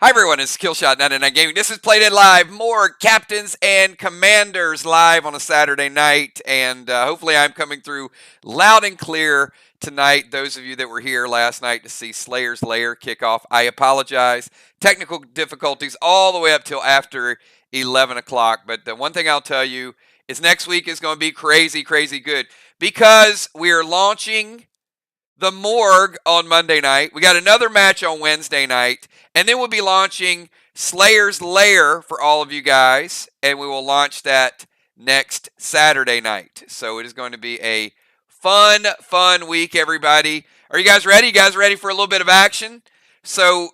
Hi everyone, it's Killshot99 Gaming. This is Played In Live, more Captains and Commanders live on a Saturday night, and hopefully I'm coming through loud and clear tonight. Those of you that were here last night to see Slayer's Lair kickoff, I apologize. Technical difficulties all the way up till after 11 o'clock, but the one thing I'll tell you is next week is going to be crazy, crazy good because we are launching the Morgue on Monday night. We got another match on Wednesday night. And then we'll be launching Slayer's Lair for all of you guys. And we will launch that next Saturday night. So it is going to be a fun week, everybody. Are you guys ready? You guys ready for a little bit of action? So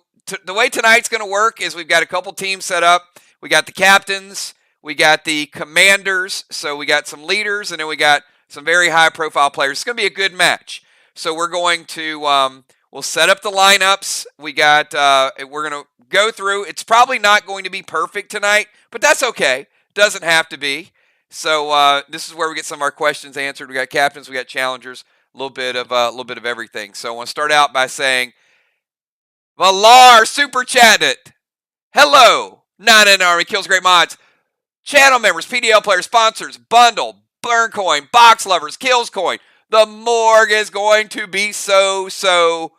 the way tonight's going to work is we've got a couple teams set up. We got the captains. We got the commanders. So we got some leaders. And then we got some very high-profile players. It's going to be a good match. So we're going to we'll set up the lineups. We're going to go through. It's probably not going to be perfect tonight, but that's okay. Doesn't have to be. So this is where we get some of our questions answered. We got captains, we got challengers, a little bit of everything. So I want to start out by saying, Valar super chatted. Hello, Nine in Army kills great mods. Channel members, PDL players, sponsors, bundle, burn coin, box lovers, kills coin. The Morgue is going to be so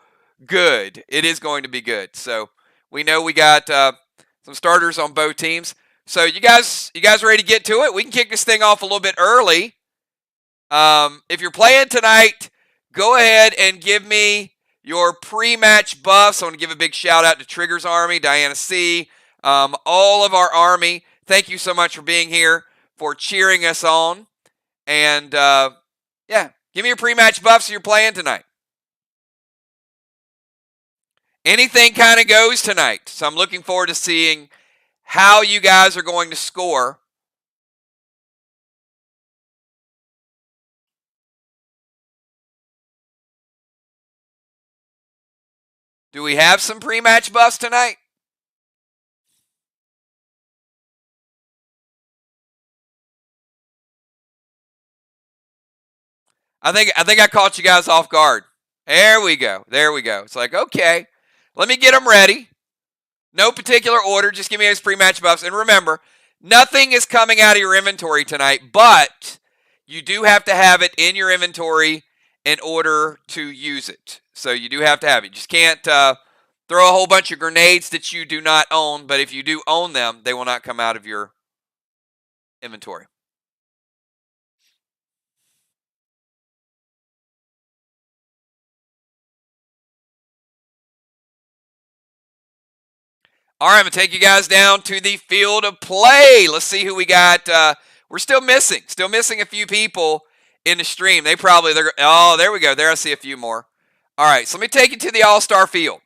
good. It is going to be good. So we know we got some starters on both teams. So you guys ready to get to it? We can kick this thing off a little bit early. If you're playing tonight, go ahead and give me your pre-match buffs. I want to give a big shout out to Trigger's Army, Diana C., all of our Army. Thank you so much for being here, for cheering us on. And yeah, give me your pre-match buffs you're playing tonight. Anything kind of goes tonight. So I'm looking forward to seeing how you guys are going to score. Do we have some pre-match buffs tonight? I think I caught you guys off guard. There we go. It's like, okay, let me get them ready. No particular order. Just give me those pre-match buffs. And remember, nothing is coming out of your inventory tonight, but you do have to have it in your inventory in order to use it. So you do have to have it. You just can't throw a whole bunch of grenades that you do not own, but if you do own them, they will not come out of your inventory. All right, I'm going to take you guys down to the field of play. Let's see who we got. We're still missing a few people in the stream. Oh, there we go. There I see a few more. All right, so let me take you to the All-Star field.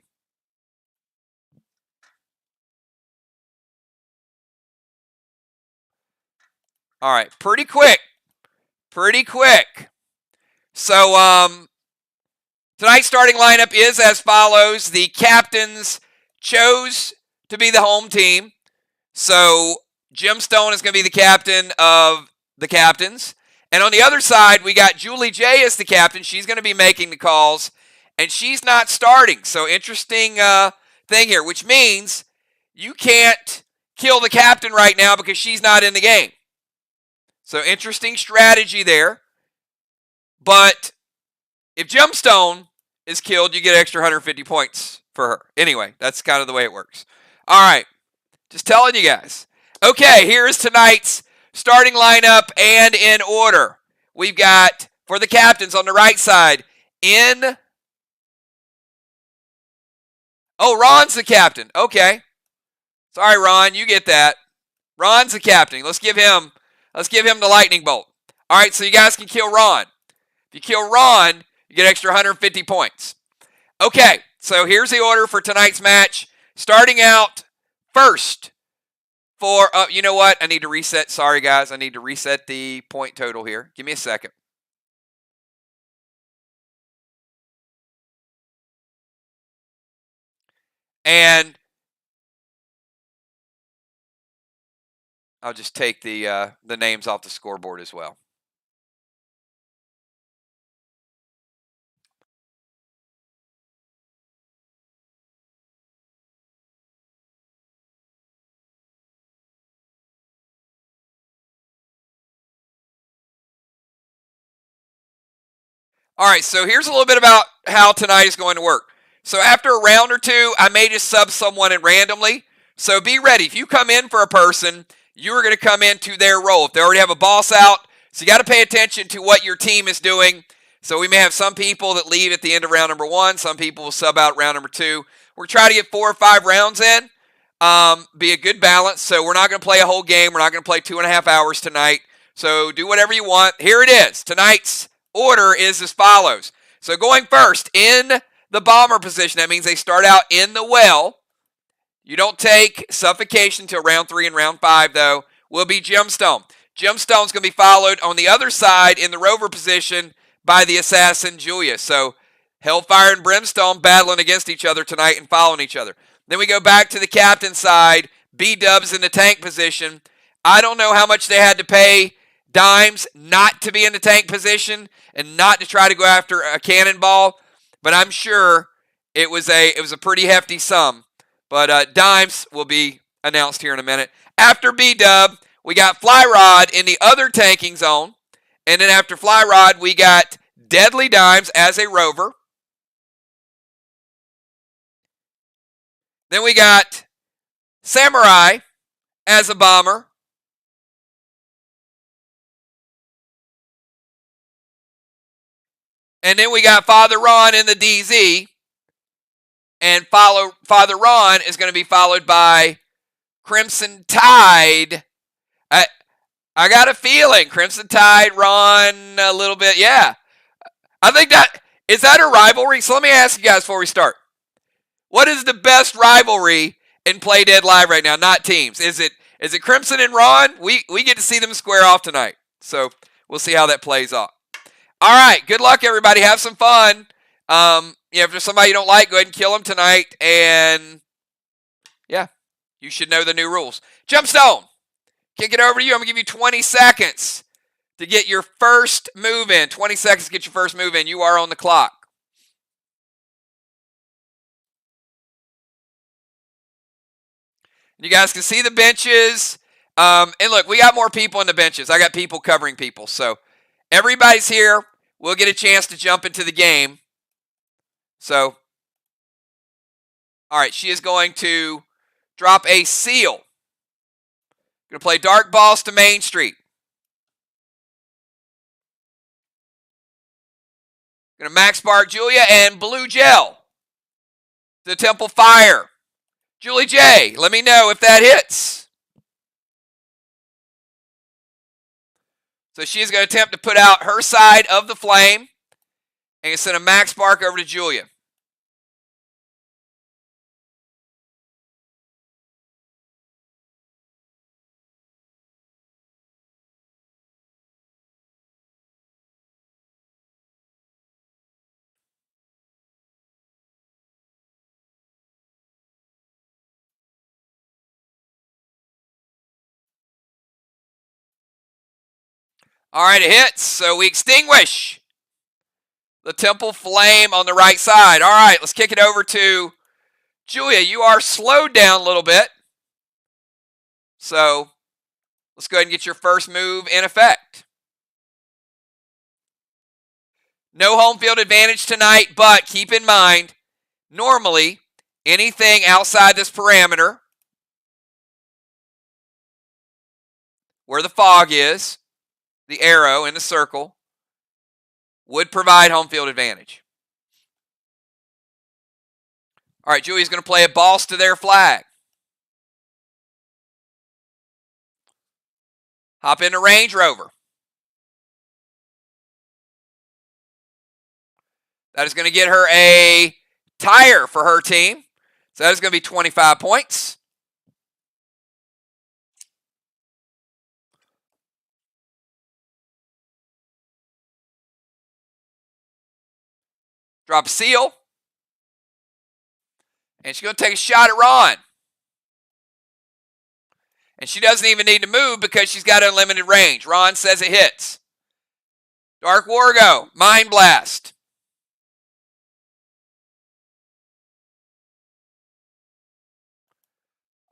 All right, pretty quick. So tonight's starting lineup is as follows. The captains chose to be the home team. So Jim Stone is going to be the captain of the captains. And on the other side, we got Julie J as the captain. She's going to be making the calls, and she's not starting. So interesting thing here, which means you can't kill the captain right now because she's not in the game. So interesting strategy there. But if Gemstone is killed, you get extra 150 points for her. Anyway, that's kind of the way it works. All right. Just telling you guys. Okay, here is tonight's starting lineup and in order. We've got, for the captains on the right side, Oh, Ron's the captain. Okay. Sorry, Ron, you get that. Ron's the captain. Let's give him the lightning bolt. All right, so you guys can kill Ron. If you kill Ron, you get extra 150 points. Okay, so here's the order for tonight's match. Starting out first for, you know what? I need to reset. Sorry, guys. I need to reset the point total here. Give me a second. And I'll just take the names off the scoreboard as well. All right, so here's a little bit about how tonight is going to work. So after a round or two, I may just sub someone in randomly. So be ready. If you come in for a person, you are going to come into their role. If they already have a boss out, so you got to pay attention to what your team is doing. So we may have some people that leave at the end of round number 1. Some people will sub out round number 2. We're trying to get 4 or 5 rounds in. Be a good balance. So we're not going to play a whole game. We're not going to play 2.5 hours tonight. So do whatever you want. Here it is. Tonight's order is as follows. So going first in the bomber position, that means they start out in the well. You don't take suffocation till round 3 and round 5, though, will be gemstone. Gemstone's going to be followed on the other side in the rover position by the assassin Julia. So hellfire and brimstone battling against each other tonight and following each other. Then we go back to the captain side. B-dubs in the tank position. I don't know how much they had to pay dimes not to be in the tank position and not to try to go after a cannonball, but I'm sure it was a pretty hefty sum. But dimes will be announced here in a minute. After B-dub, we got Fly Rod in the other tanking zone. And then after Fly Rod, we got Deadly Dimes as a rover. Then we got Samurai as a bomber. And then we got Father Ron in the DZ. And Father Ron is going to be followed by Crimson Tide. I got a feeling Crimson Tide, Ron, a little bit. Yeah. I think is that a rivalry? So let me ask you guys before we start. What is the best rivalry in Play Dead Live right now? Not teams. Is it Crimson and Ron? We get to see them square off tonight. So we'll see how that plays off. All right. Good luck, everybody. Have some fun. If there's somebody you don't like, go ahead and kill them tonight. And, yeah, you should know the new rules. Gemstone, kick it over to you. I'm going to give you 20 seconds to get your first move in. 20 seconds to get your first move in. You are on the clock. You guys can see the benches. And, look, we got more people in the benches. I got people covering people. So everybody's here. We'll get a chance to jump into the game. So, all right, she is going to drop a seal. Going to play Dark Balls to Main Street. Going to Max Bark Julia and Blue Gel to Temple Fire. Julie J, let me know if that hits. So she's going to attempt to put out her side of the flame and send a Max Bark over to Julia. All right, it hits. So we extinguish the Temple Flame on the right side. All right, let's kick it over to Julia. You are slowed down a little bit. So let's go ahead and get your first move in effect. No home field advantage tonight, but keep in mind, normally, anything outside this parameter, where the fog is, the arrow in the circle, would provide home field advantage. All right, Julia's going to play a boss to their flag. Hop into Range Rover. That is going to get her a tire for her team. So that is going to be 25 points. Drop a seal. And she's going to take a shot at Ron. And she doesn't even need to move because she's got unlimited range. Ron says it hits. Dark Wargo, Mind Blast.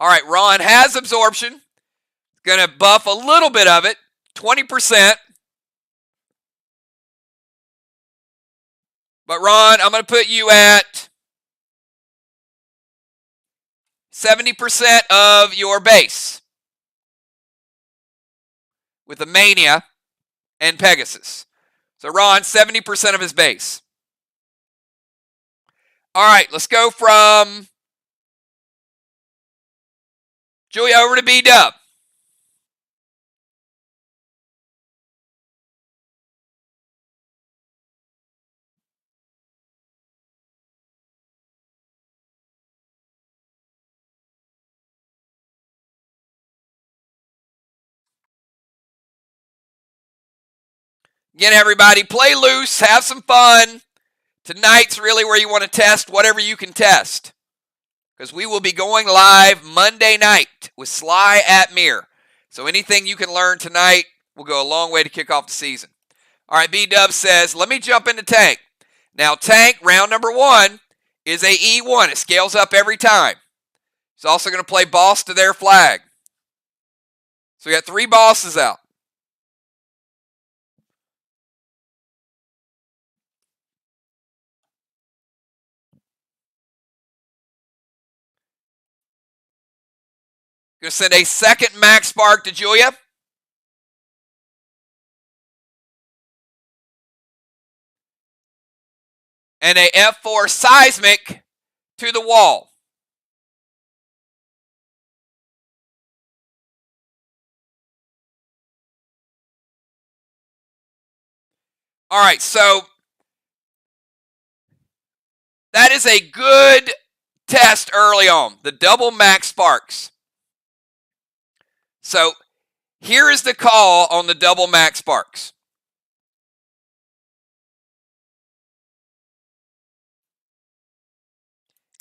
All right, Ron has absorption. Going to buff a little bit of it, 20%. But Ron, I'm going to put you at 70% of your base with the Mania and Pegasus. So Ron, 70% of his base. All right, let's go from Julia over to B-Dub. Again, everybody, play loose, have some fun. Tonight's really where you want to test whatever you can test, because we will be going live Monday night with Sly at Mir. So anything you can learn tonight will go a long way to kick off the season. All right, B-Dub says, let me jump into Tank. Now, Tank, round number 1, is a E1. It scales up every time. He's also going to play boss to their flag. So we got 3 bosses out. Going to send a second Max Spark to Julia. And a F4 Seismic to the wall. All right, so that is a good test early on, the double Max Sparks. So here is the call on the double Max Sparks.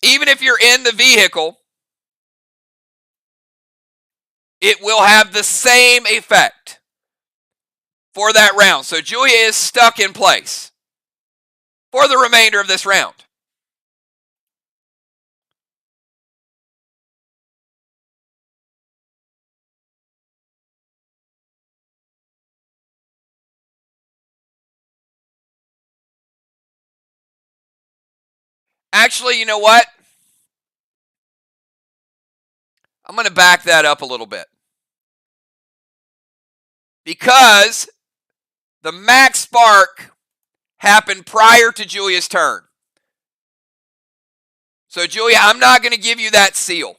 Even if you're in the vehicle, it will have the same effect for that round. So Julia is stuck in place for the remainder of this round. Actually, you know what? I'm going to back that up a little bit. Because the Max Spark happened prior to Julia's turn. So, Julia, I'm not going to give you that seal.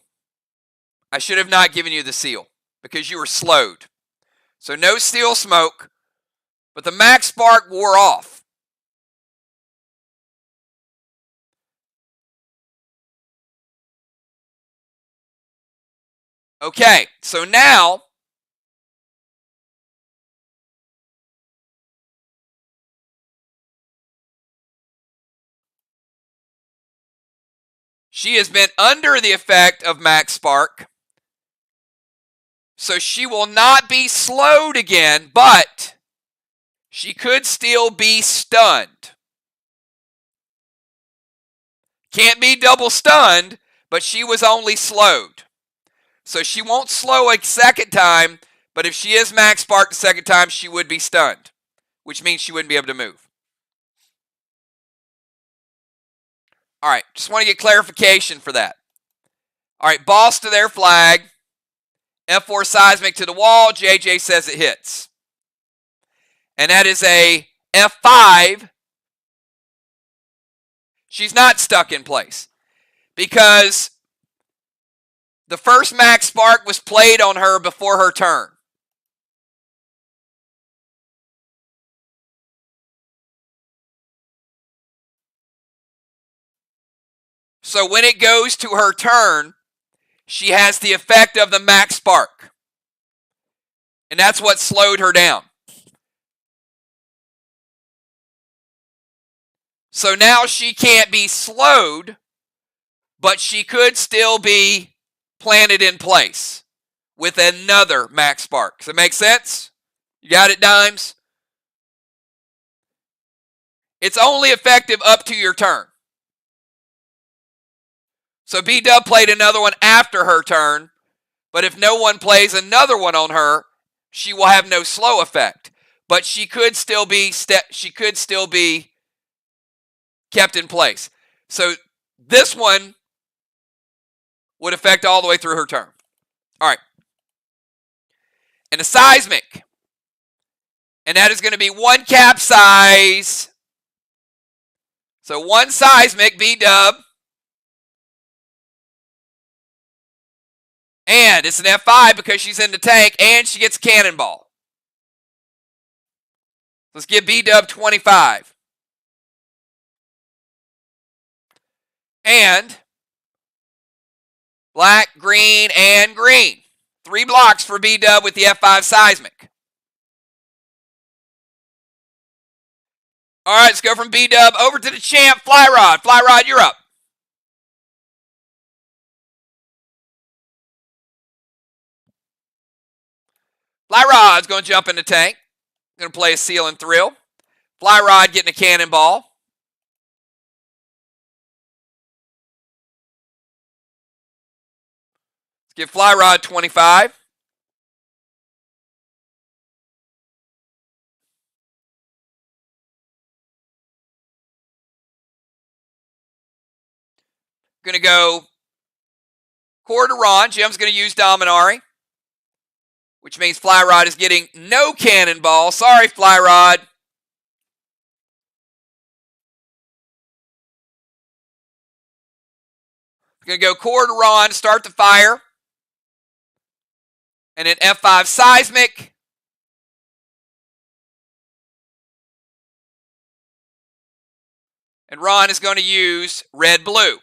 I should have not given you the seal because you were slowed. So, no steel smoke, but the Max Spark wore off. Okay, so now she has been under the effect of Max Spark. So she will not be slowed again, but she could still be stunned. Can't be double stunned, but she was only slowed. So she won't slow a second time, but if she is Max Spark the second time, she would be stunned, which means she wouldn't be able to move. All right, just want to get clarification for that. All right, boss to their flag. F4 Seismic to the wall. JJ says it hits. And that is a F5. She's not stuck in place because the first Max Spark was played on her before her turn. So when it goes to her turn, she has the effect of the Max Spark. And that's what slowed her down. So now she can't be slowed, but she could still be planted in place with another Max Spark. Does that make sense? You got it, Dimes? It's only effective up to your turn. So B-Dub played another one after her turn, but if no one plays another one on her, she will have no slow effect. But she could still be kept in place. So this one would affect all the way through her turn. All right. And a seismic. And that is going to be 1 capsize. So 1 seismic, B-dub. And it's an F5 because she's in the tank, and she gets a cannonball. Let's give B-dub 25. And black, green, and green. 3 blocks for B-dub with the F5 seismic. All right, let's go from B-dub over to the champ, Flyrod. Flyrod, you're up. Flyrod's going to jump in the tank. Going to play a Seal and Thrill. Flyrod getting a cannonball. Let's give Flyrod 25. Going to go Core to Ron. Jim's going to use Dominari, which means Flyrod is getting no cannonball. Sorry, Flyrod. Going to go Core to Ron, start the fire. And an F5 seismic. And Ron is going to use red-blue.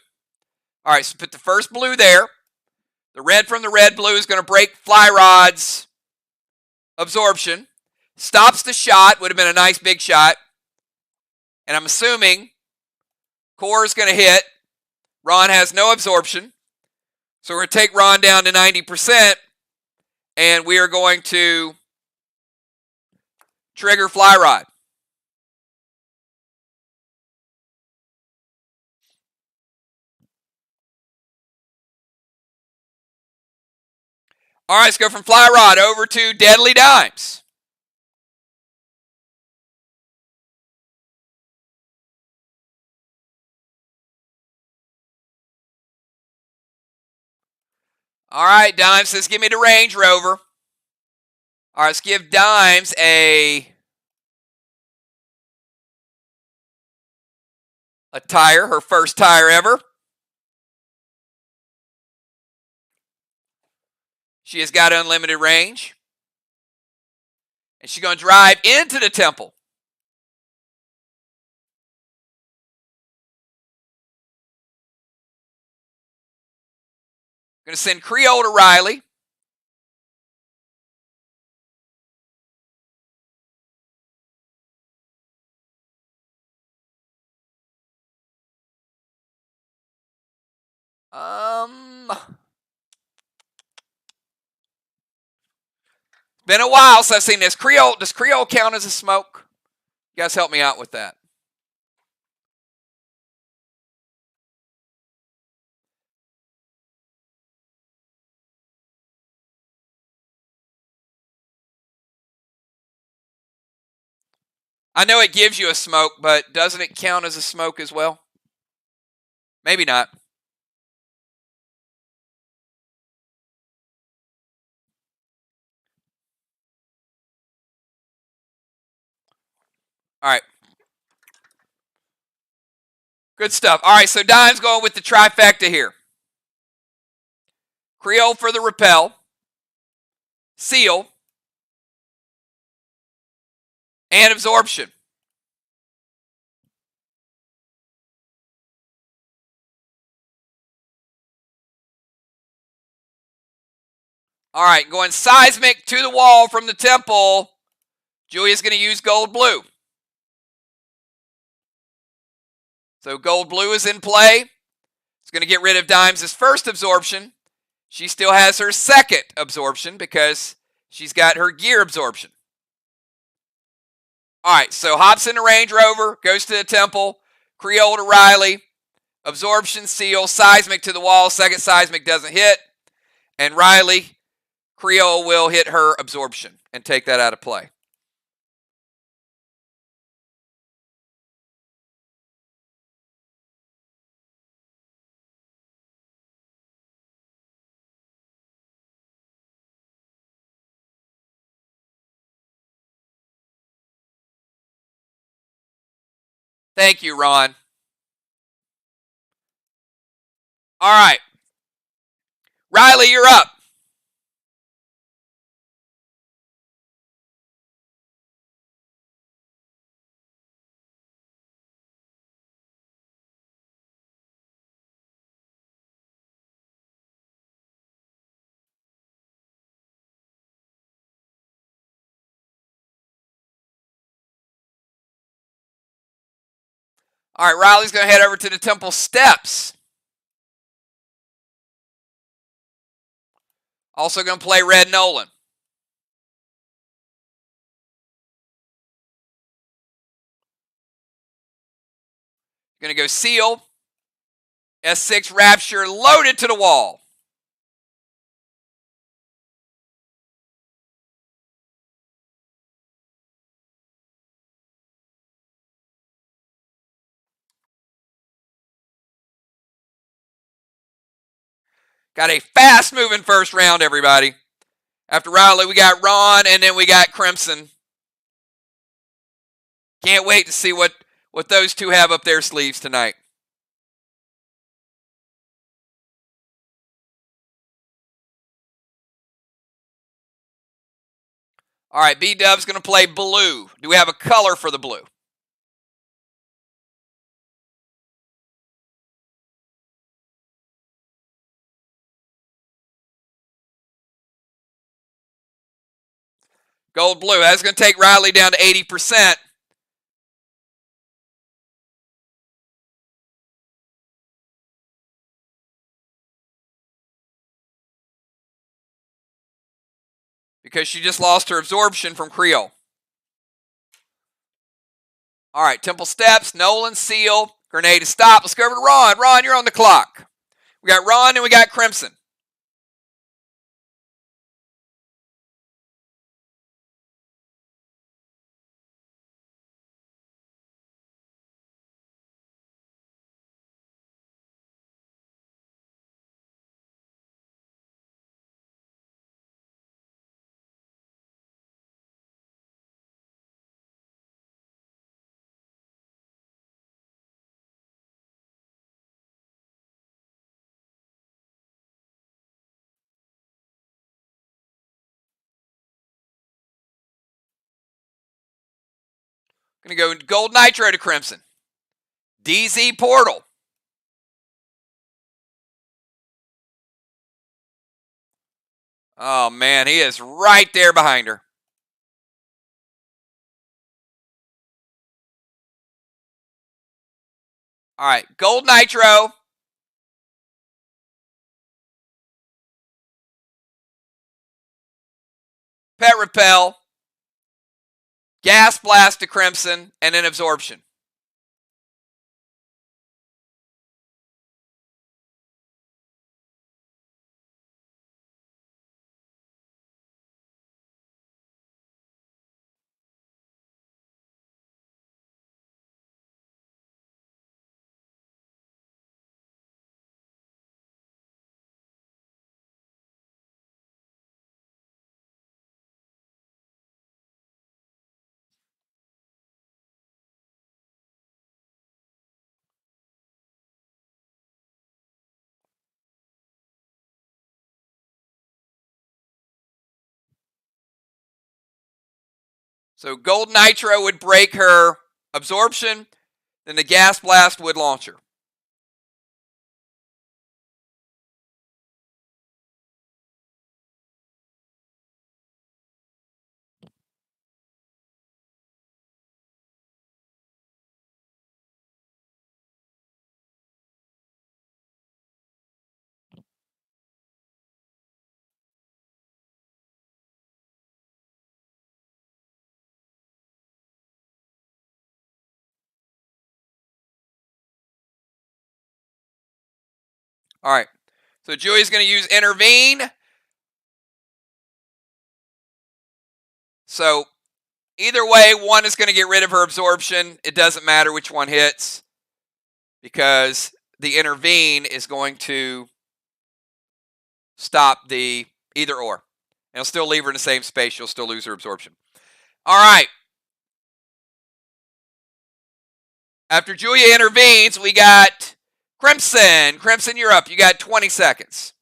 All right, so put the first blue there. The red from the red-blue is going to break Flyrod's absorption. Stops the shot. Would have been a nice big shot. And I'm assuming Core is going to hit. Ron has no absorption. So we're going to take Ron down to 90%. And we are going to trigger Flyrod. All right, let's go from Flyrod over to Deadly Dimes. All right, Dimes says, give me the Range Rover. All right, let's give Dimes a tire, her first tire ever. She has got unlimited range. And she's going to drive into the temple. Going to send Creole to Riley. Been a while since I've seen this. Creole, does Creole count as a smoke? You guys help me out with that. I know it gives you a smoke, but doesn't it count as a smoke as well? Maybe not. All right. Good stuff. All right, so Dime's going with the trifecta here. Creole for the repel. Seal. And absorption. All right, going seismic to the wall from the temple. Julia's going to use gold blue. So gold blue is in play. It's going to get rid of Dimes' first absorption. She still has her second absorption because she's got her gear absorption. All right, so hops in the Range Rover, goes to the temple, Creole to Riley, absorption, seal, seismic to the wall. Second seismic doesn't hit. And Riley, Creole will hit her absorption and take that out of play. Thank you, Ron. All right. Riley, you're up. All right, Riley's going to head over to the temple steps. Also going to play red Nolan. Going to go seal. S6 Rapture loaded to the wall. Got a fast-moving first round, everybody. After Riley, we got Ron, and then we got Crimson. Can't wait to see what those two have up their sleeves tonight. All right, B-Dub's going to play blue. Do we have a color for the blue? Gold blue. That's going to take Riley down to 80%. Because she just lost her absorption from Creole. All right, Temple Steps, Nolan, seal, grenade to stop. Let's go over to Ron. Ron, you're on the clock. We got Ron and we got Crimson. Going to go Gold Nitro to Crimson. DZ Portal. Oh, man, he is right there behind her. All right, Gold Nitro. Pet Repel. Gas Blast to Crimson, and then Absorption. So Gold Nitro would break her absorption, then the Gas Blast would launch her. All right. So Julie's going to use Intervene. So either way, one is going to get rid of her absorption. It doesn't matter which one hits because the Intervene is going to stop the either or. And it'll still leave her in the same space. She'll still lose her absorption. All right. After Julia intervenes, we got Crimson. Crimson, you're up. You got 20 seconds.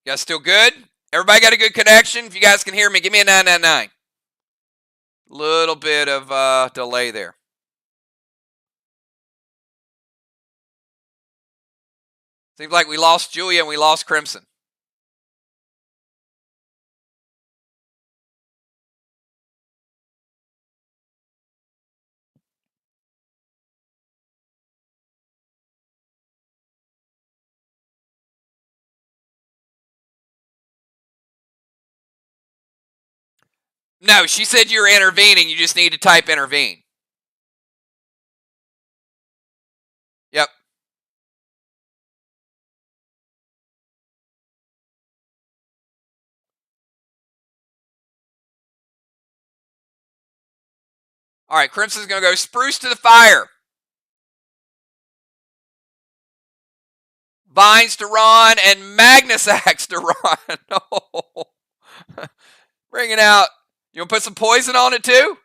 You guys still good? Everybody got a good connection? If you guys can hear me, give me a 999. Little bit of delay there. Seems like we lost Julia and we lost Crimson. No, she said you're intervening. You just need to type intervene. Yep. All right, Crimson's going to go Spruce to the fire. Vines to Ron and Magnus Axe to Ron. Oh. Bringing out. You want to put some poison on it too?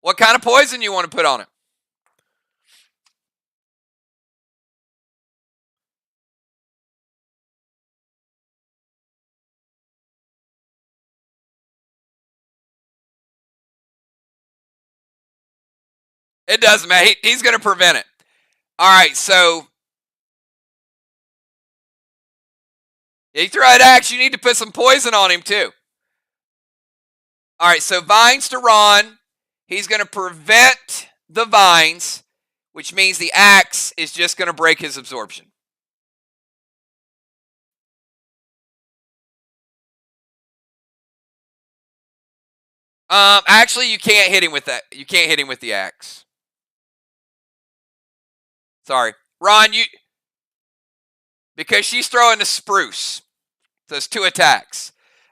What kind of poison you want to put on it? It doesn't matter. He's going to prevent it. All right, so you throw an axe, you need to put some poison on him too. All right, so vines to Ron. He's going to prevent the vines, which means the axe is just going to break his absorption. Actually, you can't hit him with that. You can't hit him with the axe. Sorry, Ron. Because she's throwing the spruce, so it's 2 attacks.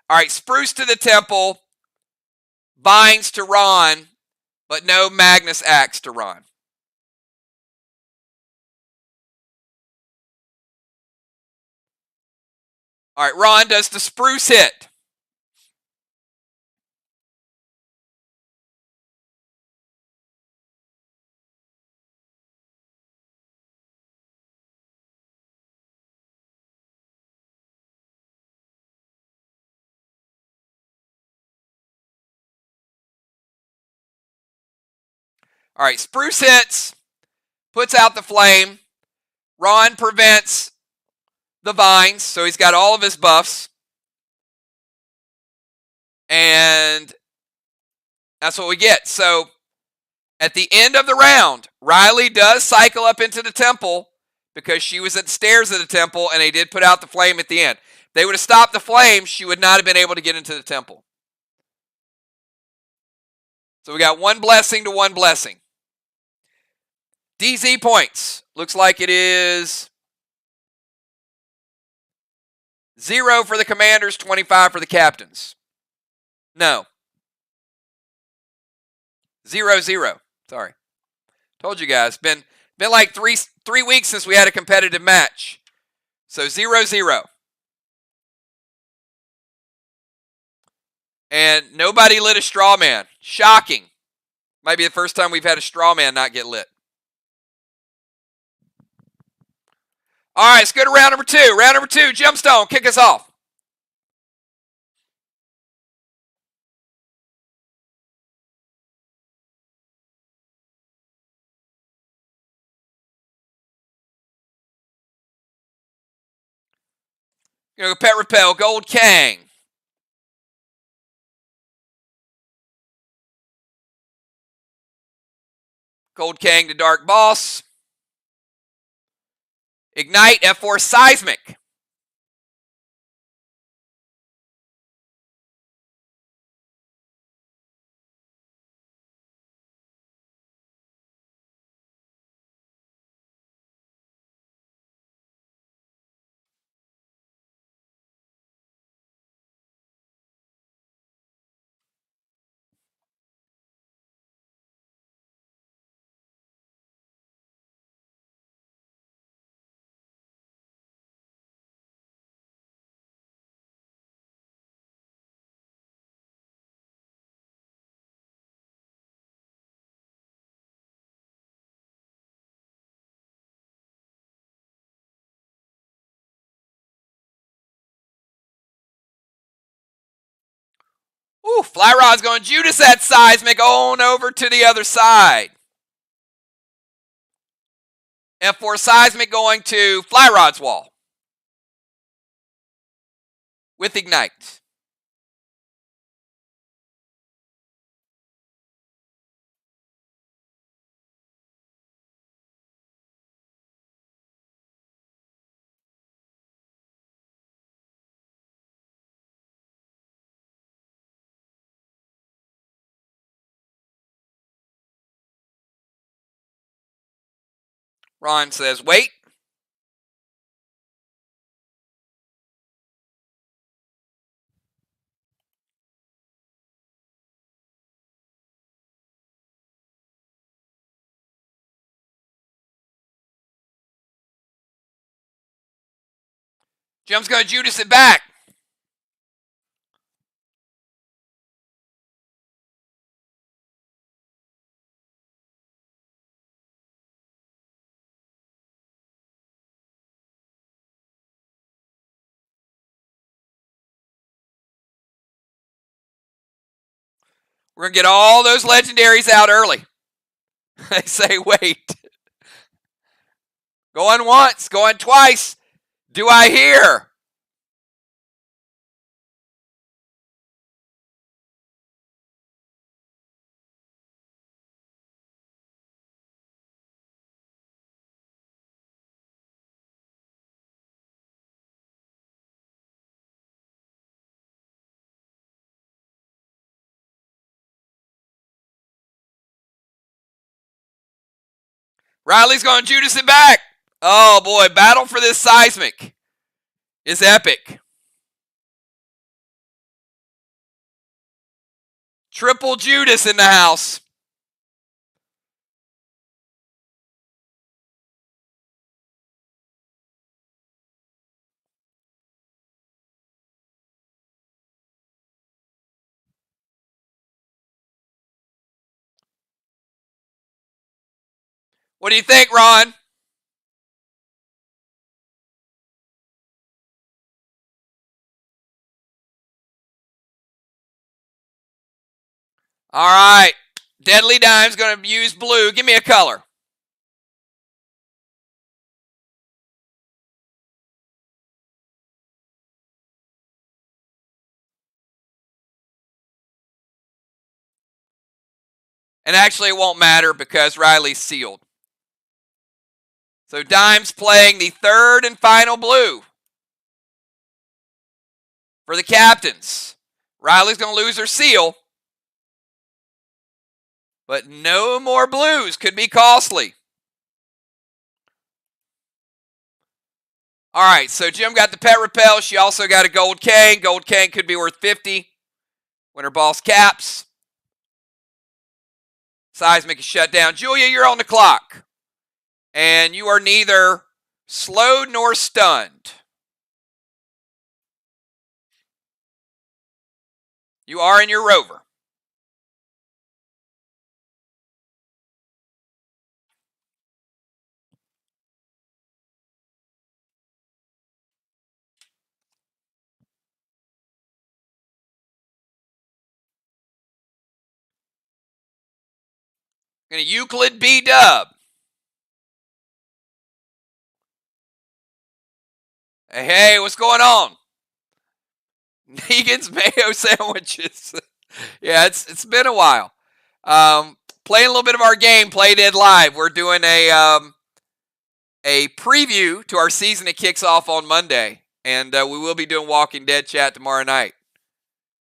All right, spruce to the temple, vines to Ron, but no Magnus Axe to Ron. All right, Ron, does the spruce hit? All right, spruce hits, puts out the flame. Ron prevents the vines, so he's got all of his buffs. And that's what we get. So at the end of the round, Riley does cycle up into the temple because she was at the stairs of the temple, and they did put out the flame at the end. If they would have stopped the flame, she would not have been able to get into the temple. So we got 1 blessing to 1 blessing. DZ points. Looks like it is 0 for the commanders, 25 for the captains. No. 0-0. Sorry. Told you guys. Been like three weeks since we had a competitive match. So 0-0. And nobody lit a straw man. Shocking. Might be the first time we've had a straw man not get lit. All right, let's go to round number 2. Round number 2, Gemstone, kick us off. You know, Pet Repel, Gold Kang. Gold Kang to Dark Boss. Ignite, F4 Seismic. Ooh, Fly Rod's going Judas that Seismic on over to the other side. F4 Seismic going to Fly Rod's wall. With Ignite. Ron says, wait. Jim's going to Judas it back. We're going to get all those legendaries out early. They say, wait. Going once, going twice. Do I hear? Riley's going Judas it back. Oh boy, battle for this Seismic is epic. Triple Judas in the house. What do you think, Ron? All right. Deadly Dime's going to use blue. Give me a color. And actually, it won't matter because Riley's sealed. So Dime's playing the third and final blue for the captains. Riley's going to lose her seal. But no more blues could be costly. All right, so Jim got the Pet Repel. She also got a Gold Kang. Gold Kang could be worth 50 when her boss caps. Seismic is shut down. Julia, you're on the clock. And you are neither slowed nor stunned. You are in your rover. Going to Euclid B-dub. Hey, what's going on? Negan's mayo sandwiches. Yeah, it's been a while. Playing a little bit of our game, Play Dead Live. We're doing a preview to our season that kicks off on Monday, and we will be doing Walking Dead chat tomorrow night.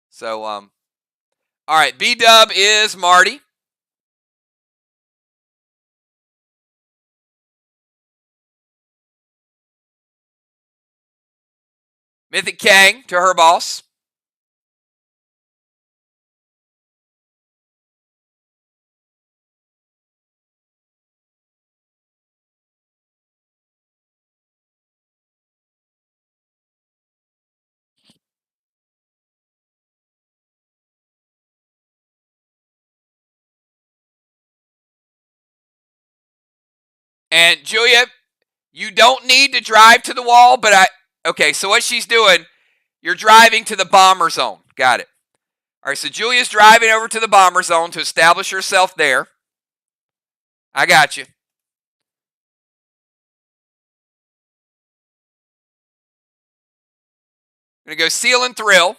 So, all right, B-dub is Marty. Mythic Kang to her boss. And Julia, you don't need to drive to the wall, but okay, so what she's doing, you're driving to the bomber zone. Got it. All right, so Julia's driving over to the bomber zone to establish herself there. I got you. I'm going to go Seal and Thrill.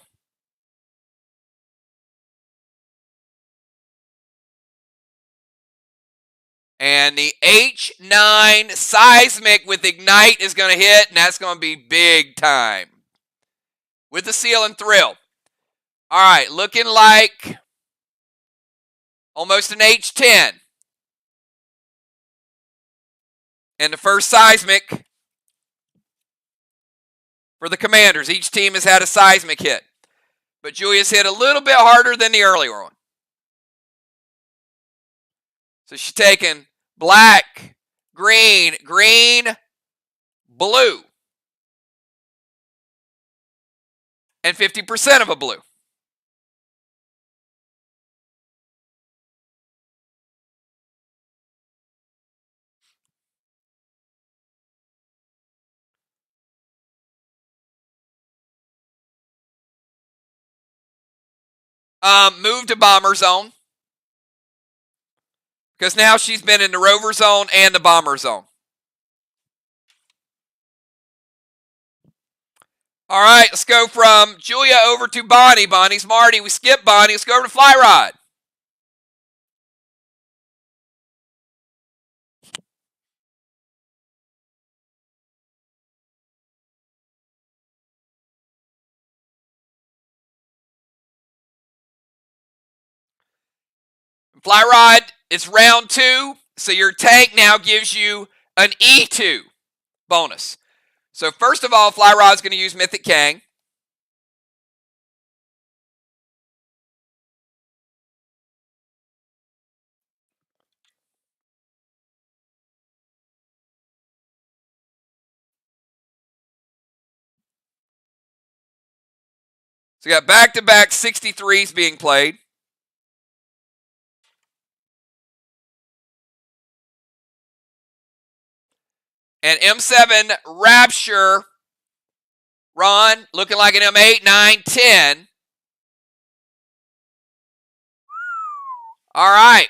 And the H9 Seismic with Ignite is going to hit, and that's going to be big time. With the Seal and Thrill. All right, looking like almost an H10. And the first Seismic for the Commanders. Each team has had a Seismic hit. But Julia's hit a little bit harder than the earlier one. So she's taking black, green, green, blue. And 50% of a blue. Move to Bomber Zone. Because now she's been in the Rover Zone and the Bomber Zone. All right, let's go from Julia over to Bonnie. Bonnie's Marty. We skip Bonnie. Let's go over to Fly Rod. Fly Rod, it's round 2, so your tank now gives you an E2 bonus. So first of all, Fly Rod's going to use Mythic Kang. So you got back-to-back 63s being played. And M7 Rapture, Ron, looking like an M8, 9, 10. All right.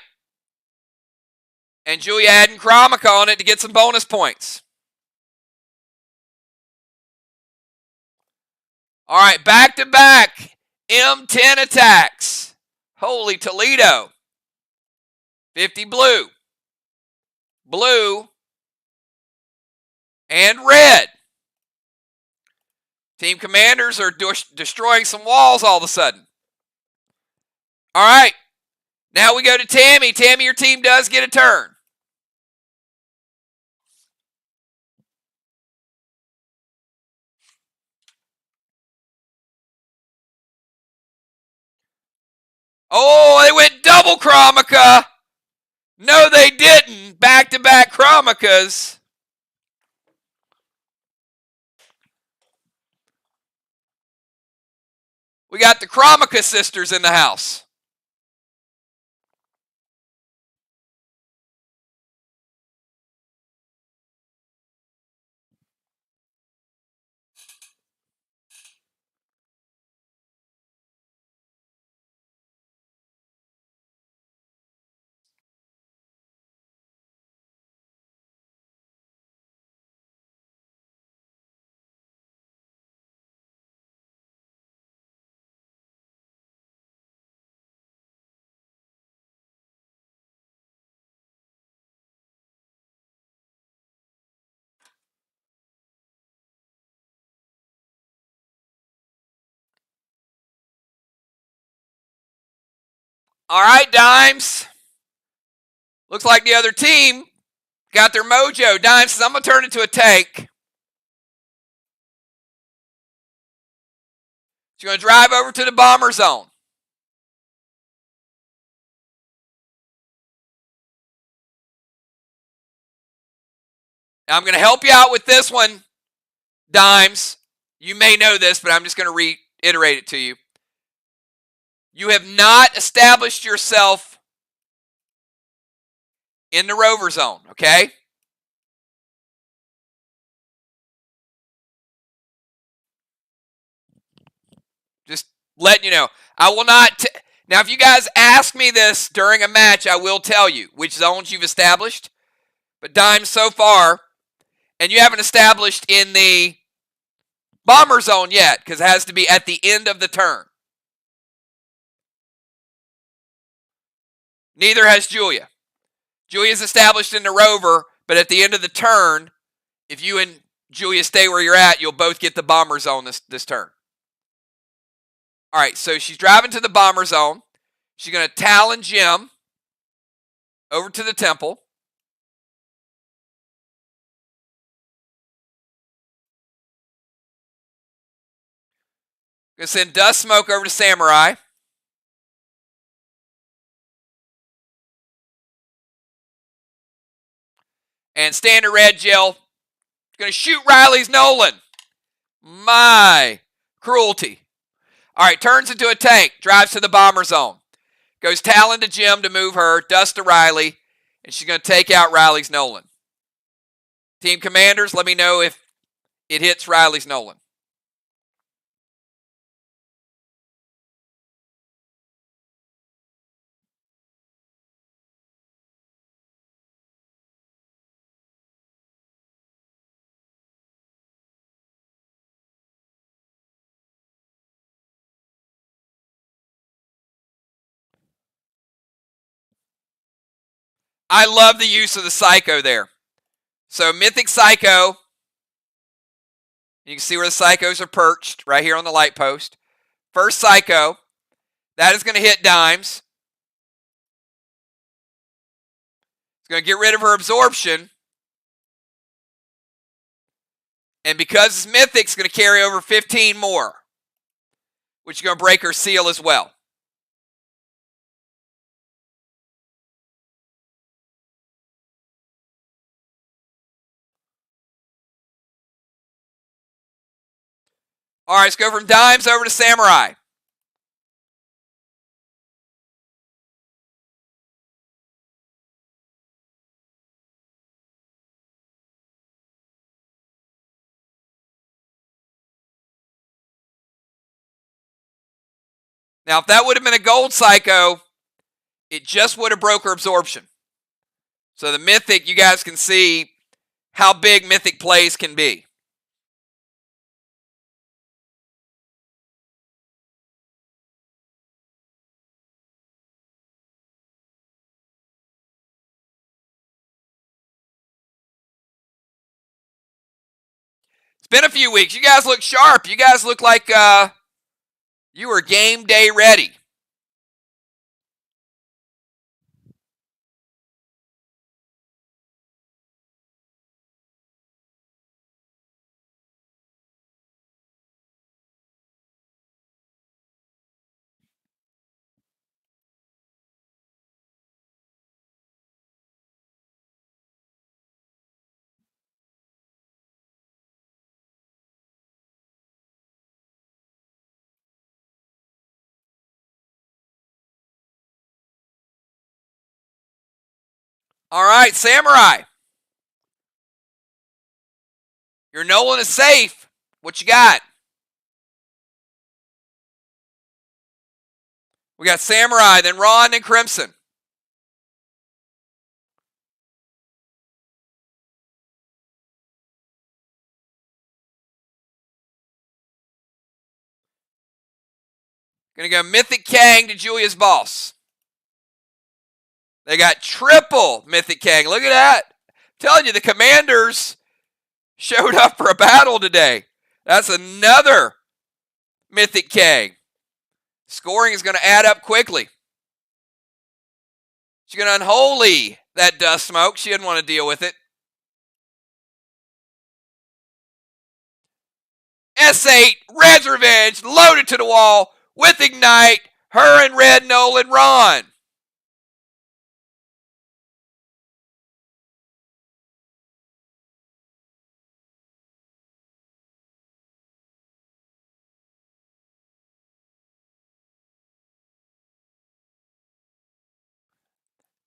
And Julia adding Chromica on it to get some bonus points. All right, back-to-back M10 attacks. Holy Toledo. 50 blue. Blue. And red. Team Commanders are destroying some walls all of a sudden. All right. Now we go to Tammy. Tammy, your team does get a turn. Oh, they went double Chromica. No, they didn't. Back-to-back Chromicas. We got the Kromika sisters in the house. All right, Dimes. Looks like the other team got their mojo. Dimes says, I'm going to turn it to a tank. She's going to drive over to the bomber zone. Now, I'm going to help you out with this one, Dimes. You may know this, but I'm just going to reiterate it to you. You have not established yourself in the rover zone, okay? Just letting you know. I will not. Now, if you guys ask me this during a match, I will tell you which zones you've established. But Dimes, so far, and you haven't established in the bomber zone yet, because it has to be at the end of the turn. Neither has Julia. Julia's established in the rover, but at the end of the turn, if you and Julia stay where you're at, you'll both get the bomber zone this turn. All right, so she's driving to the bomber zone. She's going to Talon Jim over to the temple. Going to send Dust Smoke over to Samurai. And Standard Red Gel going to shoot Riley's Nolan. My cruelty. All right, turns into a tank. Drives to the bomber zone. Goes Talon to Jim to move her. Dust to Riley. And she's going to take out Riley's Nolan. Team commanders, let me know if it hits Riley's Nolan. I love the use of the Psycho there. So Mythic Psycho. You can see where the Psychos are perched right here on the light post. First Psycho. That is going to hit Dimes. It's going to get rid of her absorption. And because it's Mythic, it's going to carry over 15 more. Which is going to break her seal as well. All right, let's go from Dimes over to Samurai. Now, if that would have been a gold Psycho, it just would have broke her absorption. So the Mythic, you guys can see how big Mythic plays can be. It's been a few weeks. You guys look sharp. You guys look like you were game day ready. All right, Samurai. Your Nolan is safe. What you got? We got Samurai, then Ron, then Crimson. Gonna go Mythic Kang to Julia's boss. They got triple Mythic Kang. Look at that. I'm telling you, the Commanders showed up for a battle today. That's another Mythic Kang. Scoring is going to add up quickly. She's going to unholy that dust smoke. She didn't want to deal with it. S8, Red's Revenge, loaded to the wall with Ignite. Her and Red, Nolan, Ron.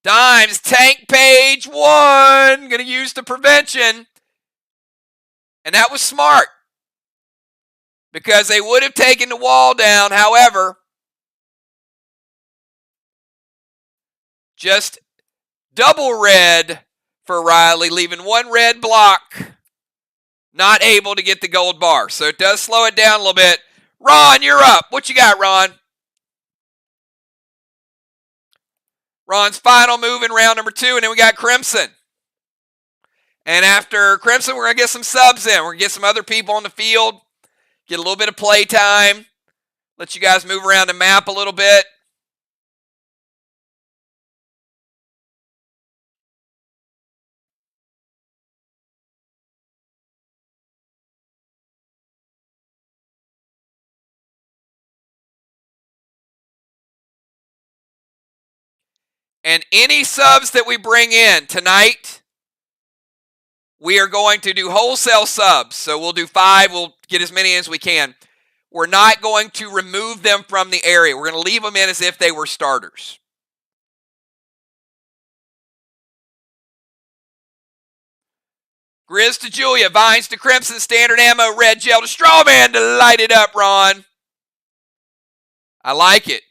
Dimes, tank page 1. Going to use the prevention. And that was smart, because they would have taken the wall down. However, just double red for Riley, leaving one red block, not able to get the gold bar. So it does slow it down a little bit. Ron, you're up. What you got, Ron? Ron's final move in round number 2, and then we got Crimson. And after Crimson, we're going to get some subs in. We're going to get some other people on the field, get a little bit of play time, let you guys move around the map a little bit. And any subs that we bring in tonight, we are going to do wholesale subs. So we'll do 5. We'll get as many as we can. We're not going to remove them from the area. We're going to leave them in as if they were starters. Grizz to Julia, Vines to Crimson, Standard Ammo, Red Gel to Strawman to light it up, Ron. I like it.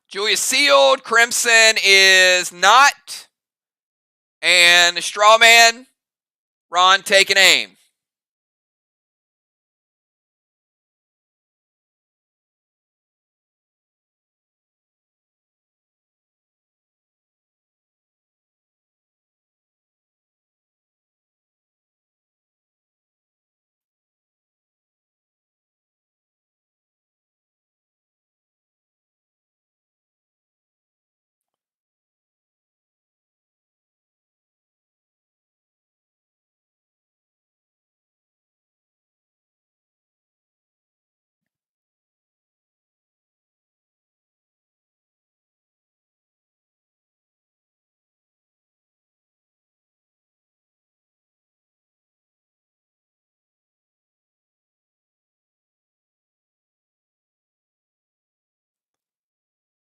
Julia sealed. Crimson is not. And the Strawman, Ron taking aim.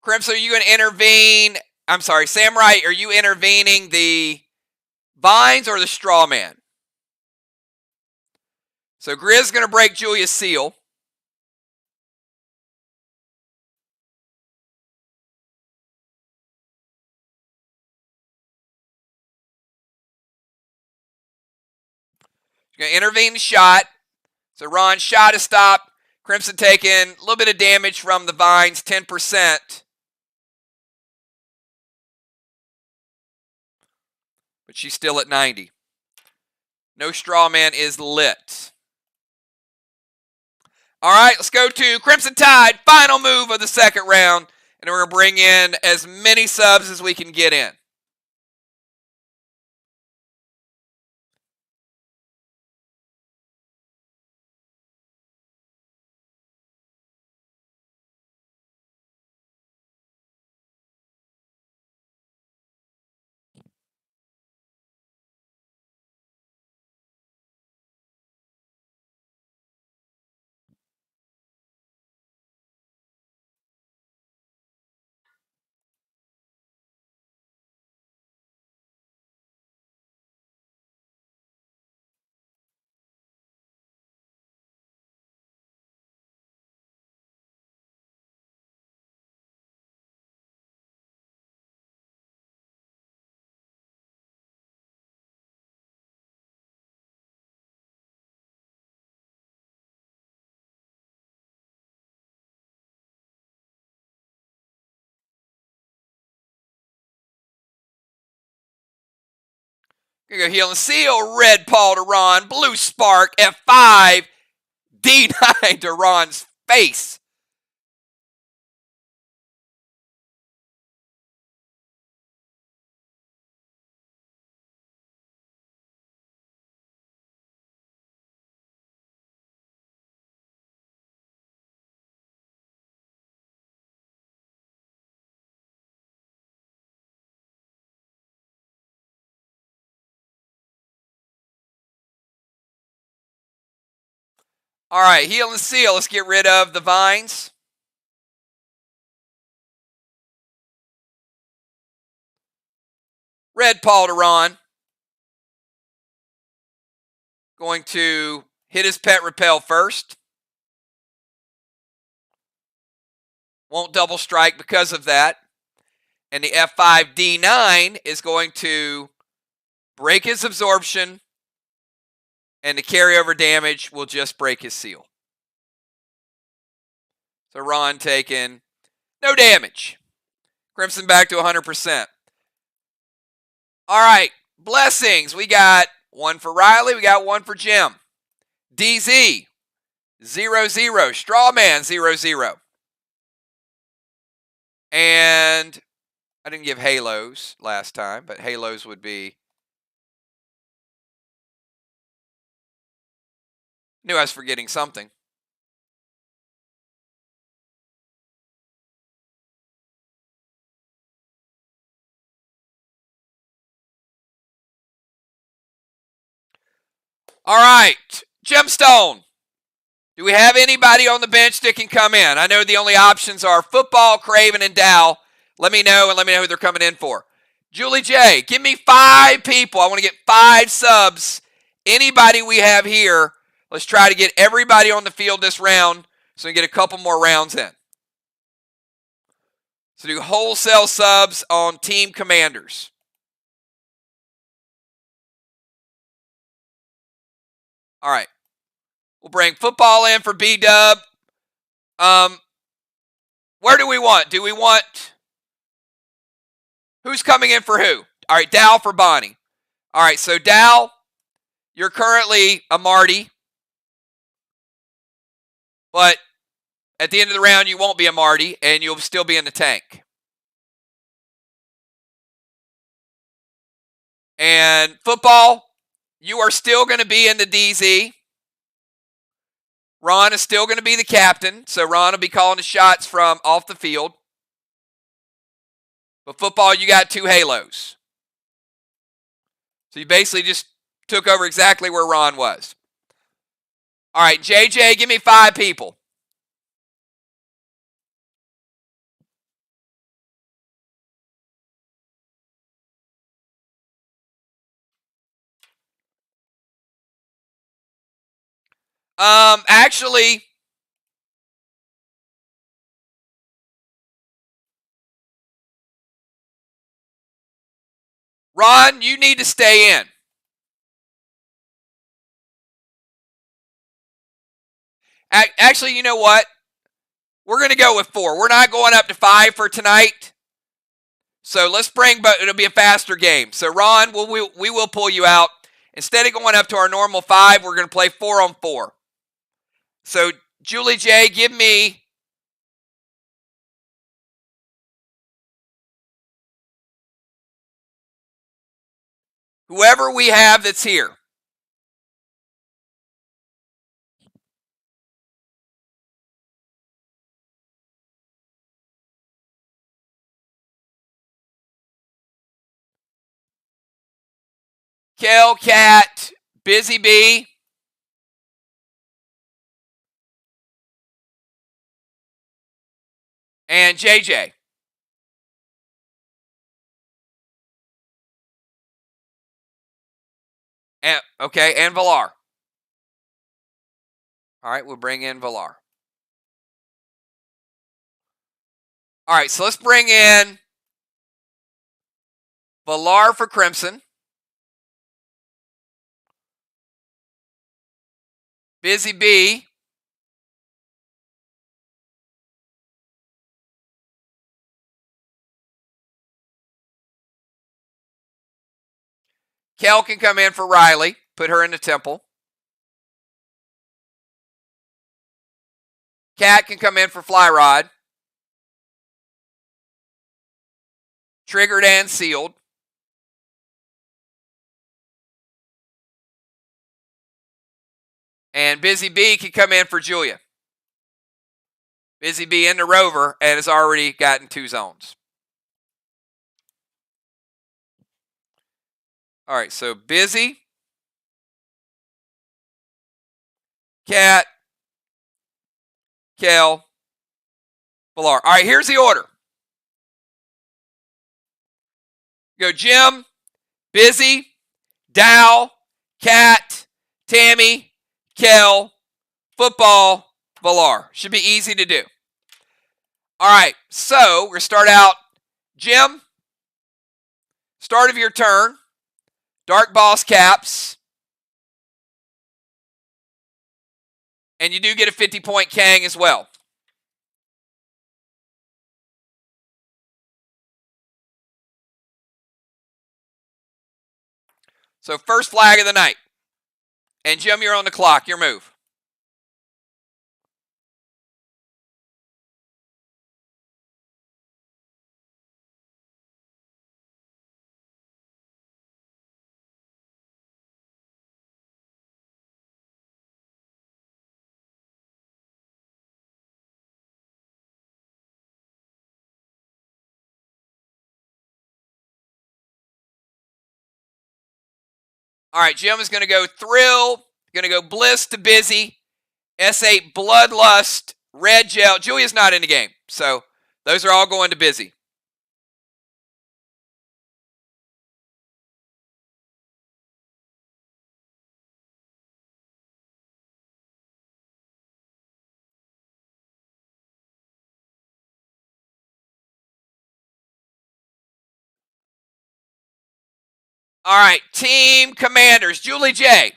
Crimson, are you going to intervene? I'm sorry, Samurai, are you intervening the Vines or the Strawman? So Grizz is going to break Julia's seal. She's going to intervene the shot. So Ron's shot is stopped. Crimson taking a little bit of damage from the vines, 10%. But she's still at 90. No straw man is lit. All right, let's go to Crimson Tide, final move of the second round. And we're going to bring in as many subs as we can get in. Gonna go heal and seal. Red Paul to Ron. Blue Spark. F5. D9 to Ron's face. All right, heal and seal. Let's get rid of the vines. Red Paul to Ron. Going to hit his pet repel first. Won't double strike because of that. And the F5 D9 is going to break his absorption, and the carryover damage will just break his seal. So Ron taking no damage. Crimson back to 100%. All right, blessings. We got one for Riley. We got one for Jim. DZ, 0-0. Strawman, 0-0. And I didn't give halos last time, but halos would be... Knew I was forgetting something. All right, Gemstone. Do we have anybody on the bench that can come in? I know the only options are Football, Craven, and Dow. Let me know, and let me know who they're coming in for. Julie J, give me 5 people. I want to get 5 subs. Anybody we have here, let's try to get everybody on the field this round so we can get a couple more rounds in. So do wholesale subs on team commanders. All right. We'll bring Football in for B-Dub. Where do we want? Do we want... Who's coming in for who? All right, Dow for Bonnie. All right, so Dow, you're currently a Marty. But at the end of the round, you won't be a Marty, and you'll still be in the tank. And Football, you are still going to be in the DZ. Ron is still going to be the captain, so Ron will be calling the shots from off the field. But Football, you got 2 halos. So you basically just took over exactly where Ron was. All right, JJ, give me 5 people. Actually, Ron, you need to stay in. Actually, you know what? We're going to go with 4. We're not going up to 5 for tonight. So let's bring, but it'll be a faster game. So Ron, we will pull you out. Instead of going up to our normal 5, we're going to play 4 on 4. So Julie J, give me whoever we have that's here. Kel, Cat, Busy Bee, and JJ. And, okay, and Villar. All right, we'll bring in Villar. All right, so let's bring in Villar for Crimson. Busy Bee. Kel can come in for Riley. Put her in the temple. Cat can come in for Fly Rod. Triggered and sealed. And Busy Bee can come in for Julia. Busy Bee in the rover and has already gotten 2 zones. All right, so Busy, Cat, Kel, Villar. All right, here's the order. Go Jim, Busy, Dow, Cat, Tammy, Kel, Football, Villar. Should be easy to do. All right, so we're going to start out. Jim, start of your turn. Dark Boss Caps. And you do get a 50-point Kang as well. So first flag of the night. And Jim, you're on the clock. Your move. All right, Jim is going to go Thrill, going to go Bliss to Busy, S8 Bloodlust, Red Gel. Julia's not in the game, so those are all going to Busy. All right, Team Commanders, Julie J.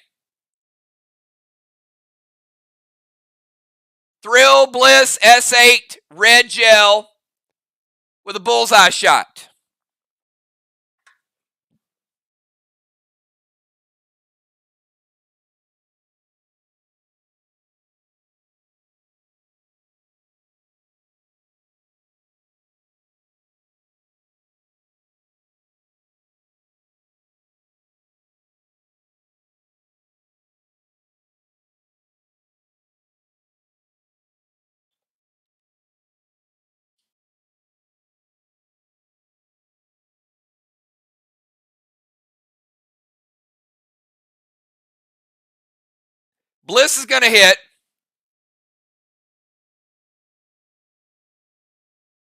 Thrill, Bliss, S8, Red Gel with a bullseye shot. Bliss is going to hit.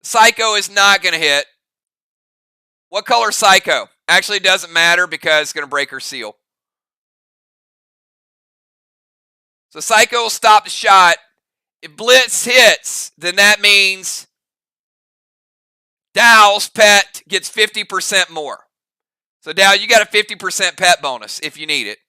Psycho is not going to hit. What color Psycho? Actually, doesn't matter because it's going to break her seal. So Psycho will stop the shot. If Blitz hits, then that means Dow's pet gets 50% more. So Dow, you got a 50% pet bonus if you need it.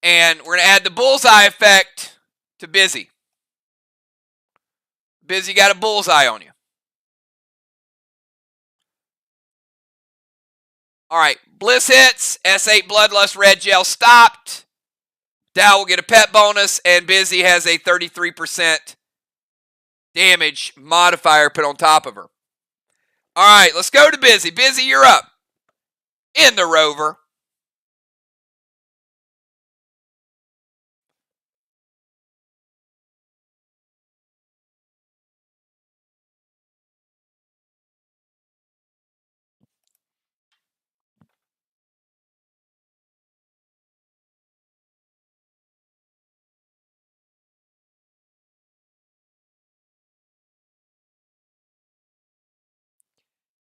And we're going to add the bullseye effect to Busy. Busy got a bullseye on you. All right, Bliss hits, S8 Bloodlust Red Gel stopped. Dow will get a pet bonus, and Busy has a 33% damage modifier put on top of her. All right, let's go to Busy. Busy, you're up. In the Rover.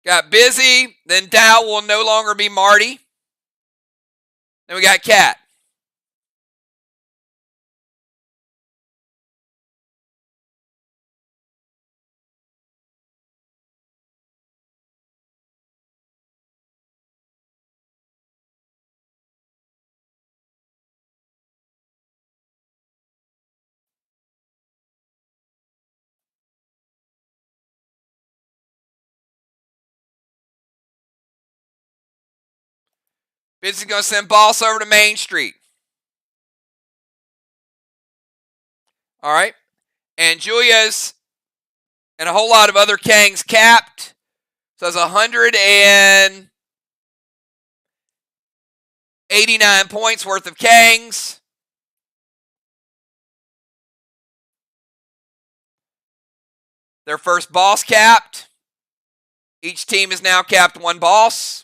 Got Busy, then Dow will no longer be Marty. Then we got Cat. Busy's going to send Boss over to Main Street. All right. And Julia's and a whole lot of other Kangs capped. So that's 189 points worth of Kangs. Their first boss capped. Each team is now capped one boss.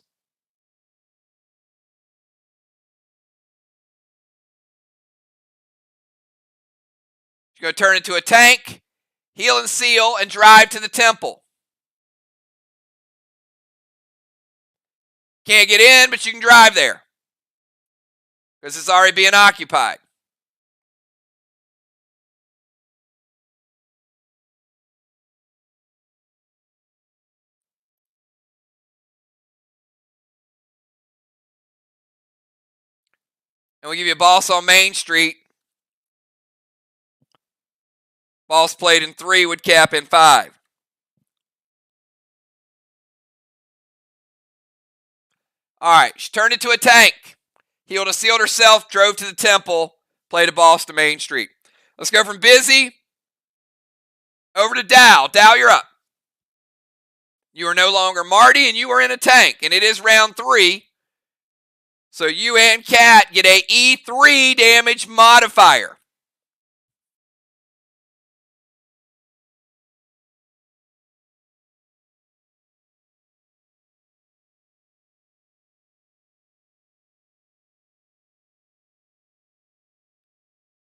She's going to turn into a tank, heal and seal, and drive to the temple. Can't get in, but you can drive there because it's already being occupied. And we give you a boss on Main Street. Boss played in 3 would cap in 5. All right, she turned into a tank. Healed and sealed herself, drove to the temple, played a boss to Main Street. Let's go from Busy over to Dow. Dow, you're up. You are no longer Marty, and you are in a tank, and it is round 3. So you and Cat get a E3 damage modifier.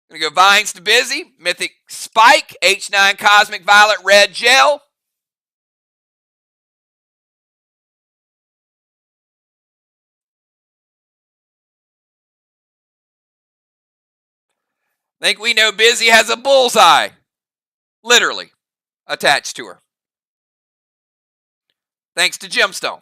Going to go Vines to Busy. Mythic Spike. H9 Cosmic Violet Red Gel. I think we know Busy has a bullseye, literally, attached to her. Thanks to Gemstone.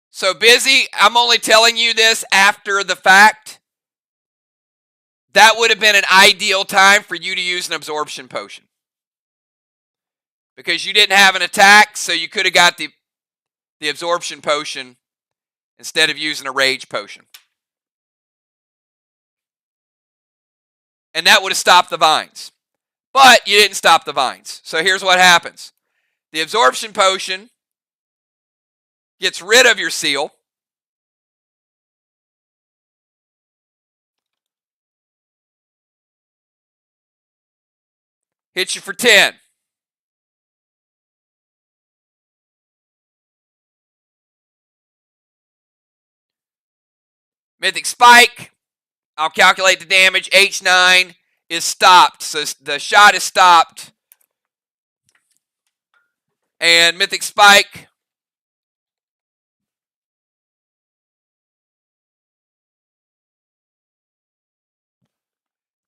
So Busy, I'm only telling you this after the fact. That would have been an ideal time for you to use an absorption potion. Because you didn't have an attack, so you could have got the absorption potion instead of using a rage potion. And that would have stopped the vines. But you didn't stop the vines. So here's what happens. The absorption potion gets rid of your seal. Hits you for 10. Mythic Spike. I'll calculate the damage. H9 is stopped. So the shot is stopped. And Mythic Spike.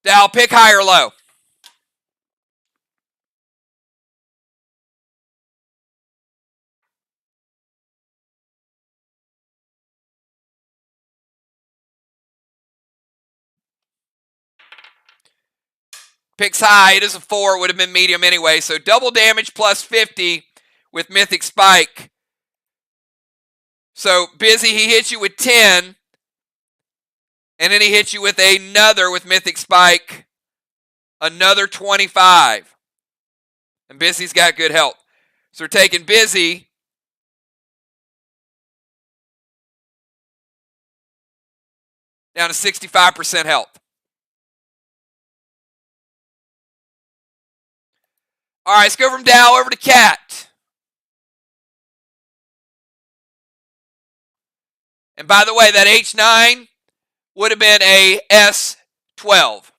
Dal, pick high or low. Picks high. It is a 4. It would have been medium anyway. So double damage plus 50 with Mythic Spike. So Busy, he hits you with 10. And then he hits you with another with Mythic Spike. Another 25. And Busy's got good health. So we're taking Busy. Down to 65% health. All right, let's go from Dow over to Cat. And by the way, that H9 would have been a S12.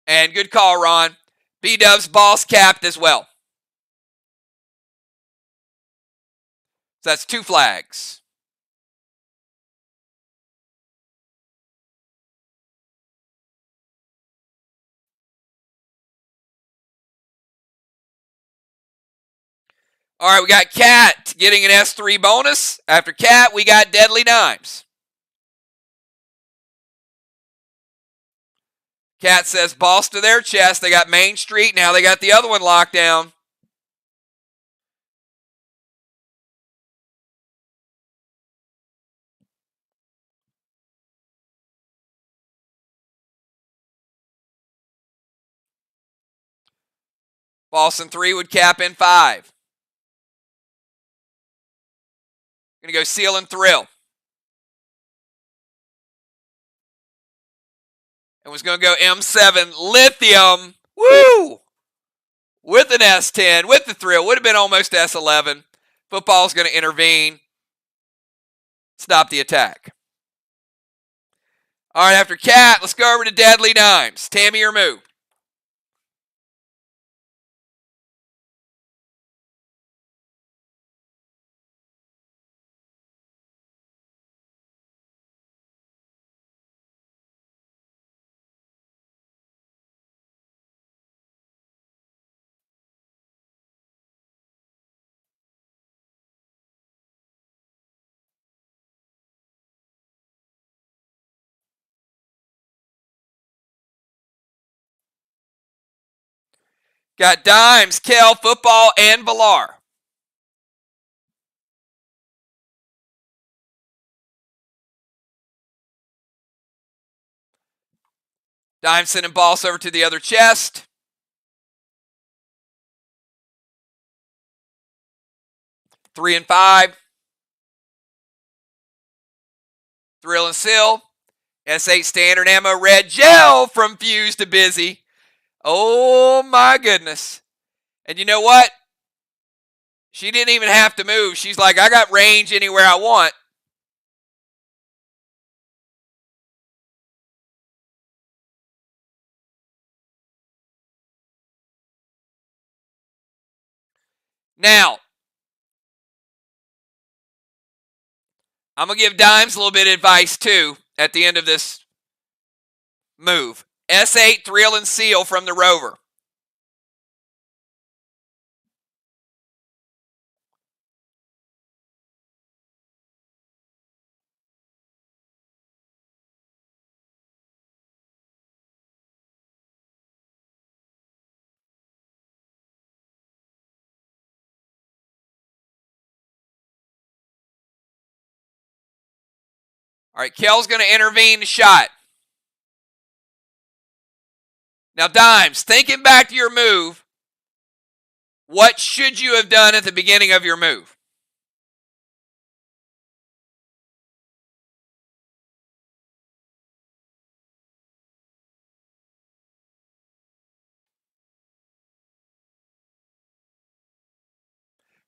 And good call, Ron. B-Dub's boss capped as well. So that's 2 flags. All right, we got Cat getting an S3 bonus. After Cat, we got Deadly Dimes. Cat says boss to their chest. They got Main Street. Now they got the other one locked down. Boss in 3 would cap in 5. Going to go Seal and Thrill. And was going to go M7 Lithium. Woo! With an S10, with the Thrill. Would have been almost S11. Football's going to intervene. Stop the attack. All right, after Cat, let's go over to Deadly Dimes. Tammy or Moo? Got Dimes, Kel, Football, and Villar. Dimes sending Boss over to the other chest. Three and 5. Thrill and Seal. S8 standard ammo, red gel from Fuse to Busy. Oh my goodness. And you know what? She didn't even have to move. She's like, I got range anywhere I want. Now, I'm going to give Dimes a little bit of advice too at the end of this move. S8, Thrill, and Seal from the Rover. All right, Kel's going to intervene the shot. Now, Dimes, thinking back to your move, what should you have done at the beginning of your move?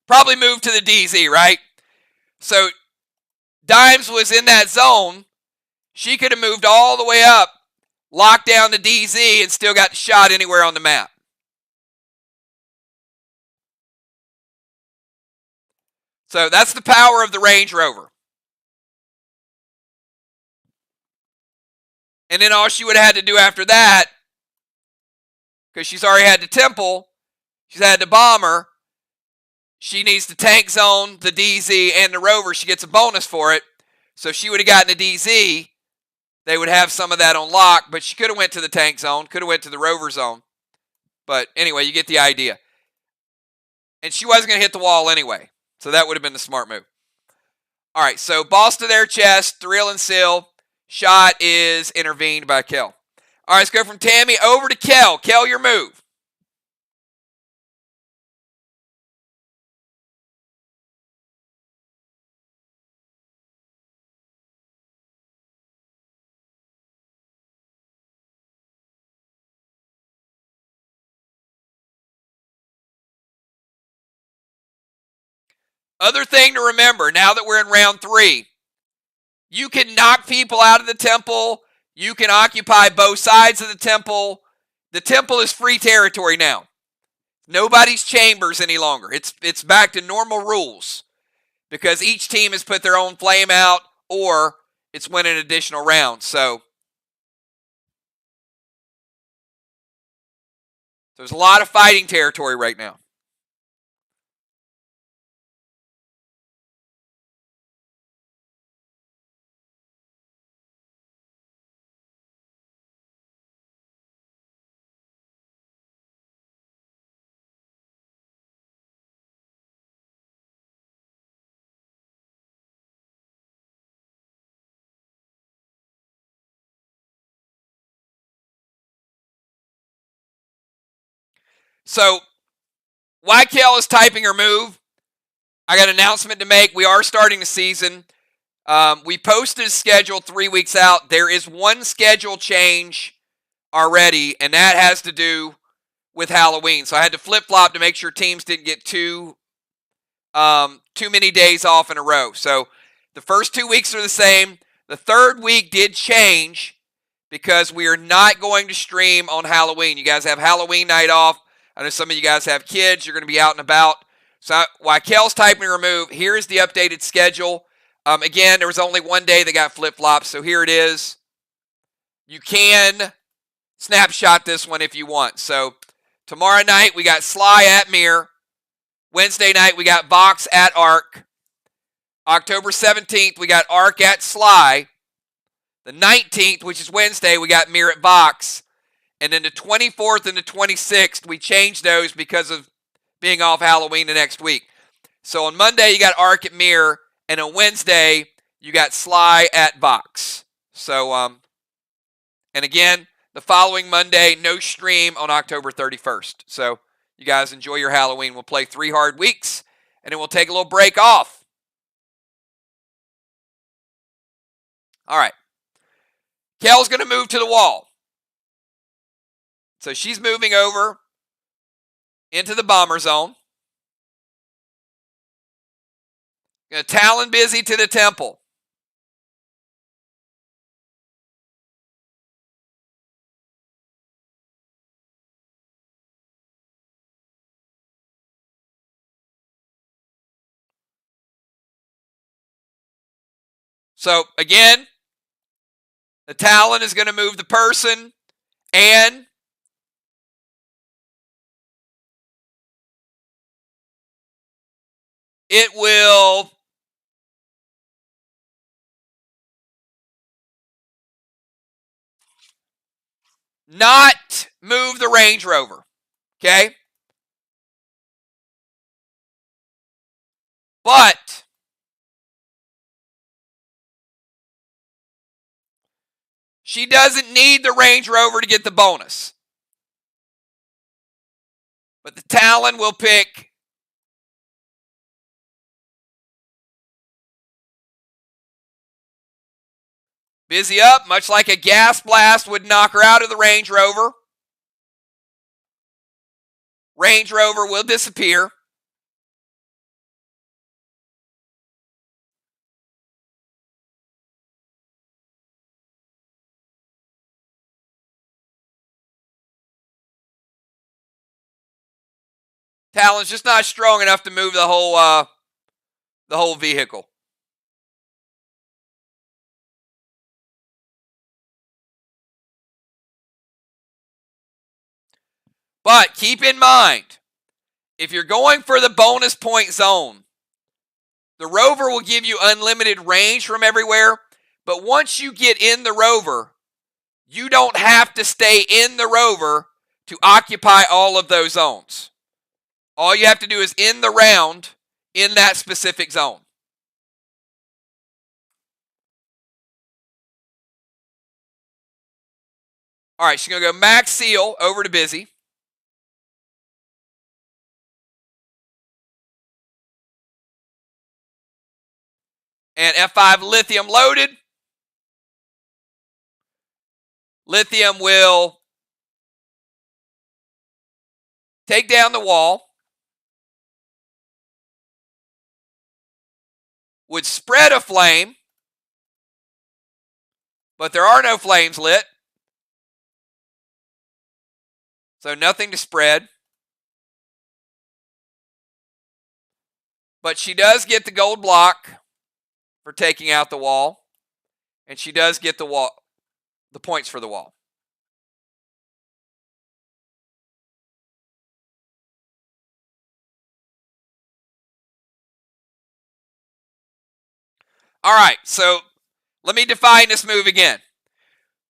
Probably move to the DZ, right? So Dimes was in that zone. She could have moved all the way up, locked down the DZ, and still got the shot anywhere on the map. So that's the power of the Range Rover. And then all she would have had to do after that, because she's already had the Temple, she's had the Bomber, she needs to tank zone the DZ and the Rover. She gets a bonus for it. So if she would have gotten a DZ, they would have some of that on lock, but she could have went to the tank zone, could have went to the Rover zone. But anyway, you get the idea. And she wasn't going to hit the wall anyway. So that would have been the smart move. All right, so balls to their chest, thrill and seal. Shot is intervened by Kel. All right, let's go from Tammy over to Kel. Kel, your move. Other thing to remember, now that we're in round 3, you can knock people out of the Temple. You can occupy both sides of the Temple. The Temple is free territory now. Nobody's chambers any longer. It's back to normal rules because each team has put their own flame out or it's winning additional rounds. So there's a lot of fighting territory right now. So while Kel is typing her move, I got an announcement to make. We are starting the season. We posted a schedule 3 weeks out. There is one schedule change already, and that has to do with Halloween. So I had to flip-flop to make sure teams didn't get too many days off in a row. So the first 2 weeks are the same. The third week did change because we are not going to stream on Halloween. You guys have Halloween night off. I know some of you guys have kids. You're going to be out and about. So while Kel's typing her move, here's the updated schedule. Again, there was only one day that got flip-flopped, so here it is. You can snapshot this one if you want. So tomorrow night, we got Sly at Mirror. Wednesday night, we got Vox at Arc. October 17th, we got Arc at Sly. The 19th, which is Wednesday, we got Mirror at Vox. And then the 24th and the 26th, we changed those because of being off Halloween the next week. So on Monday, you got Arc at Mirror. And on Wednesday, you got Sly at Vox. So, and again, the following Monday, no stream on October 31st. So you guys enjoy your Halloween. We'll play 3 hard weeks, and then we'll take a little break off. All right. Kel's going to move to the wall. So she's moving over into the bomber zone. Going to Talon busy to the Temple. So again, the Talon is going to move the person, and it will not move the Range Rover. Okay? But She doesn't need the Range Rover to get the bonus. But the Talon will pick Busy up, much like a gas blast would knock her out of the Range Rover. Range Rover will disappear. Talon's just not strong enough to move the whole vehicle. But keep in mind, if you're going for the bonus point zone, the Rover will give you unlimited range from everywhere. But once you get in the Rover, you don't have to stay in the Rover to occupy all of those zones. All you have to do is end the round in that specific zone. All right, she's going to go Max Seal over to Busy. And F5 Lithium loaded. Lithium will take down the wall. Would spread a flame. But there are no flames lit. So nothing to spread. But she does get the gold block for taking out the wall. And she does get the points for the wall. All right, so let me define this move again.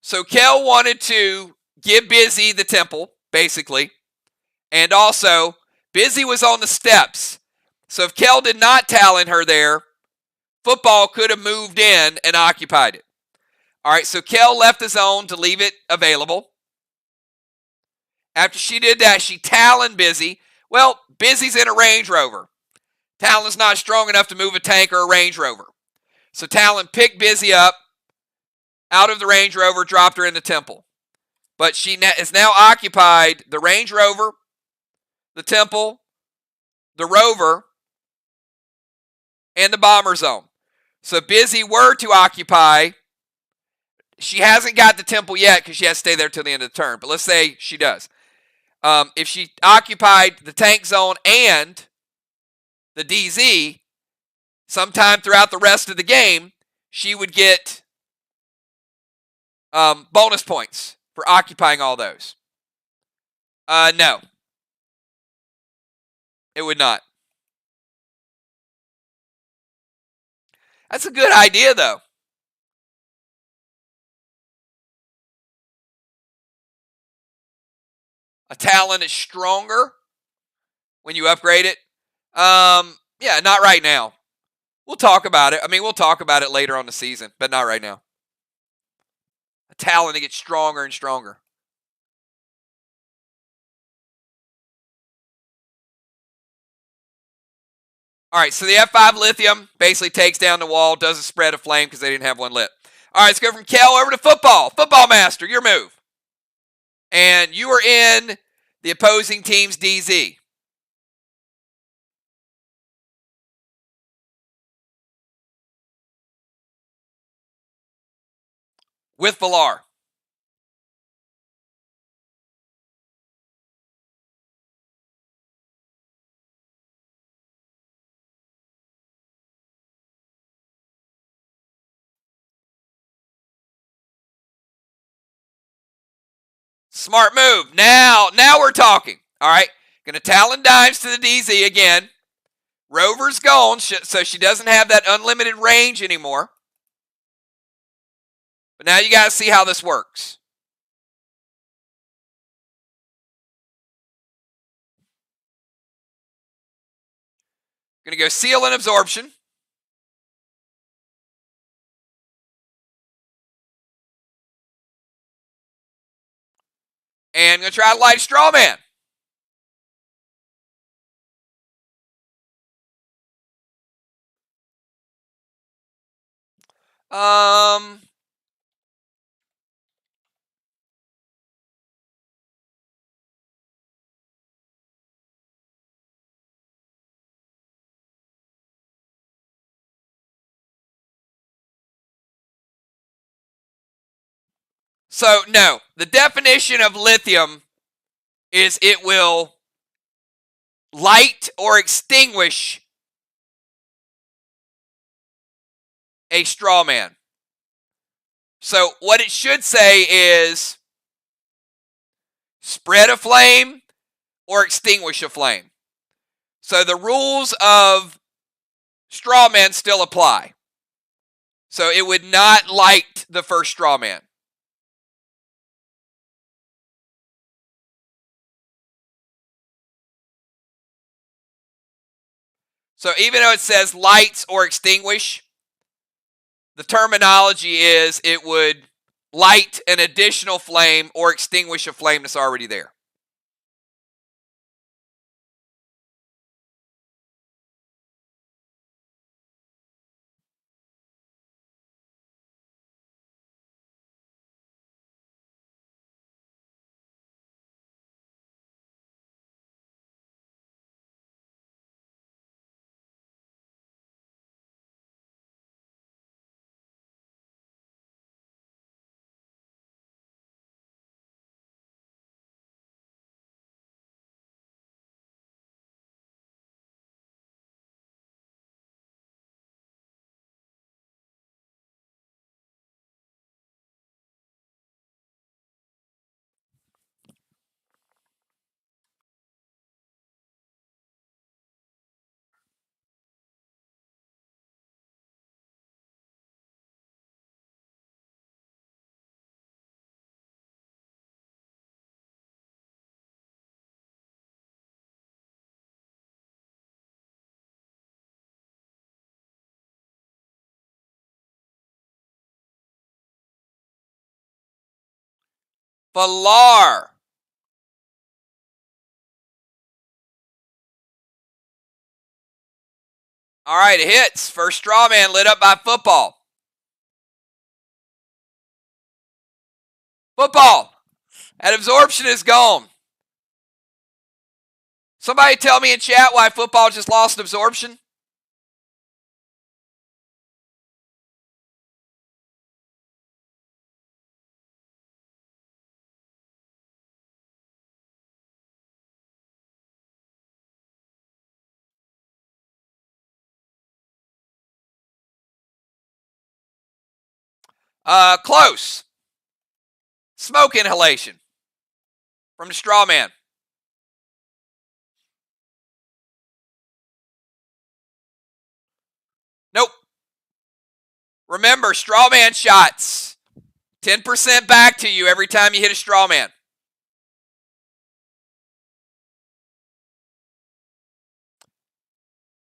So Kel wanted to give Busy the temple, basically. And also, Busy was on the steps. So if Kel did not Talon her there, Football could have moved in and occupied it. All right, so Kel left the zone to leave it available. After she did that, she Taloned Busy. Well, Busy's in a Range Rover. Talon's not strong enough to move a tank or a Range Rover. So Talon picked Busy up out of the Range Rover, dropped her in the temple. But she has now occupied the Range Rover, the temple, the Rover, and the Bomber Zone. So Busy were to occupy. She hasn't got the temple yet because she has to stay there till the end of the turn. But let's say she does. If she occupied the tank zone and the DZ, sometime throughout the rest of the game, she would get bonus points for occupying all those. No. It would not. That's a good idea, though. A Talon is stronger when you upgrade it. Yeah, not right now. We'll talk about it. I mean, we'll talk about it later on the season, but not right now. A Talon to get stronger and stronger. All right, so the F5 Lithium basically takes down the wall, doesn't spread a flame because they didn't have one lit. All right, let's go from Kel over to Football. Football Master, your move. And you are in the opposing team's DZ. With Villar. Smart move. Now we're talking. All right. Going to Talon dimes to the DZ again. Rover's gone, so she doesn't have that unlimited range anymore. But now you got to see how this works. Going to go Seal and Absorption. And I'm going to try to light a straw man. So, no. The definition of lithium is it will light or extinguish a straw man. So, what it should say is spread a flame or extinguish a flame. So, the rules of straw man still apply. So, it would not light the first straw man. So, even though it says lights or extinguish, the terminology is it would light an additional flame or extinguish a flame that's already there. Valar. All right, it hits. First straw man lit up by football. Football. That absorption is gone. Somebody tell me in chat why football just lost absorption. Close. Smoke inhalation from the straw man. Nope. Remember, straw man shots. 10% back to you every time you hit a straw man.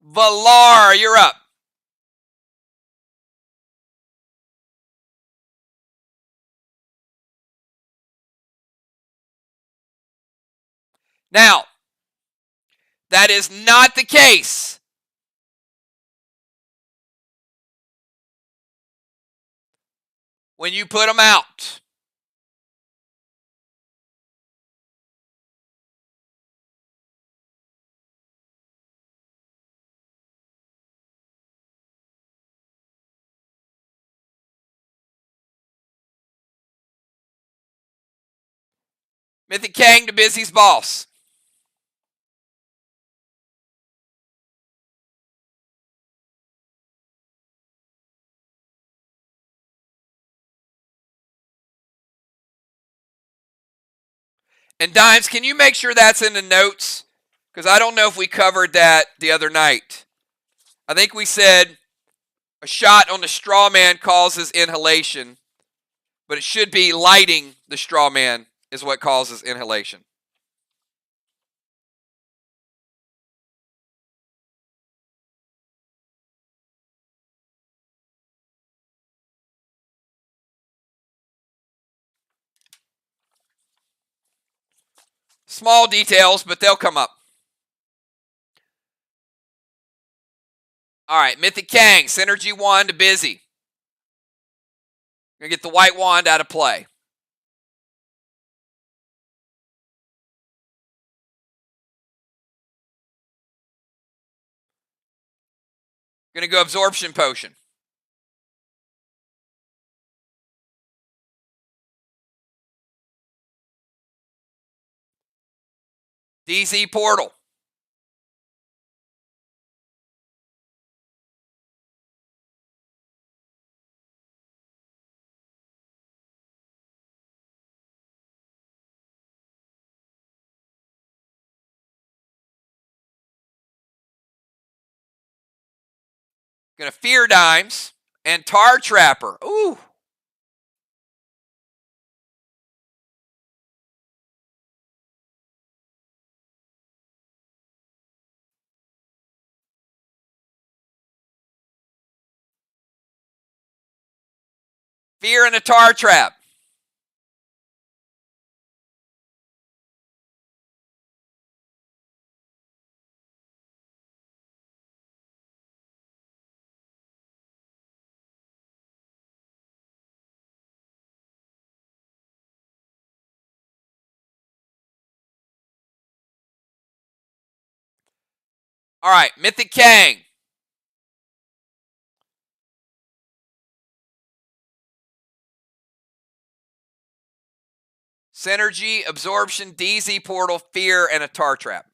Valar, you're up. Now, that is not the case when you put them out. Mythic Kang to Busy's boss. And Dimes, can you make sure that's in the notes? Because I don't know if we covered that the other night. I think we said a shot on the straw man causes inhalation, but it should be lighting the straw man is what causes inhalation. Small details, but they'll come up. All right, Mythic Kang, Synergy 1 to Busy. Gonna get the white wand out of play. Gonna go Absorption Potion. DZ Portal. Gonna Fear Dimes and Tar Trapper. Ooh. Fear and a Tar Trap. All right, Mythic Kang. Synergy, Absorption, DZ Portal, Fear, and a Tar Trap.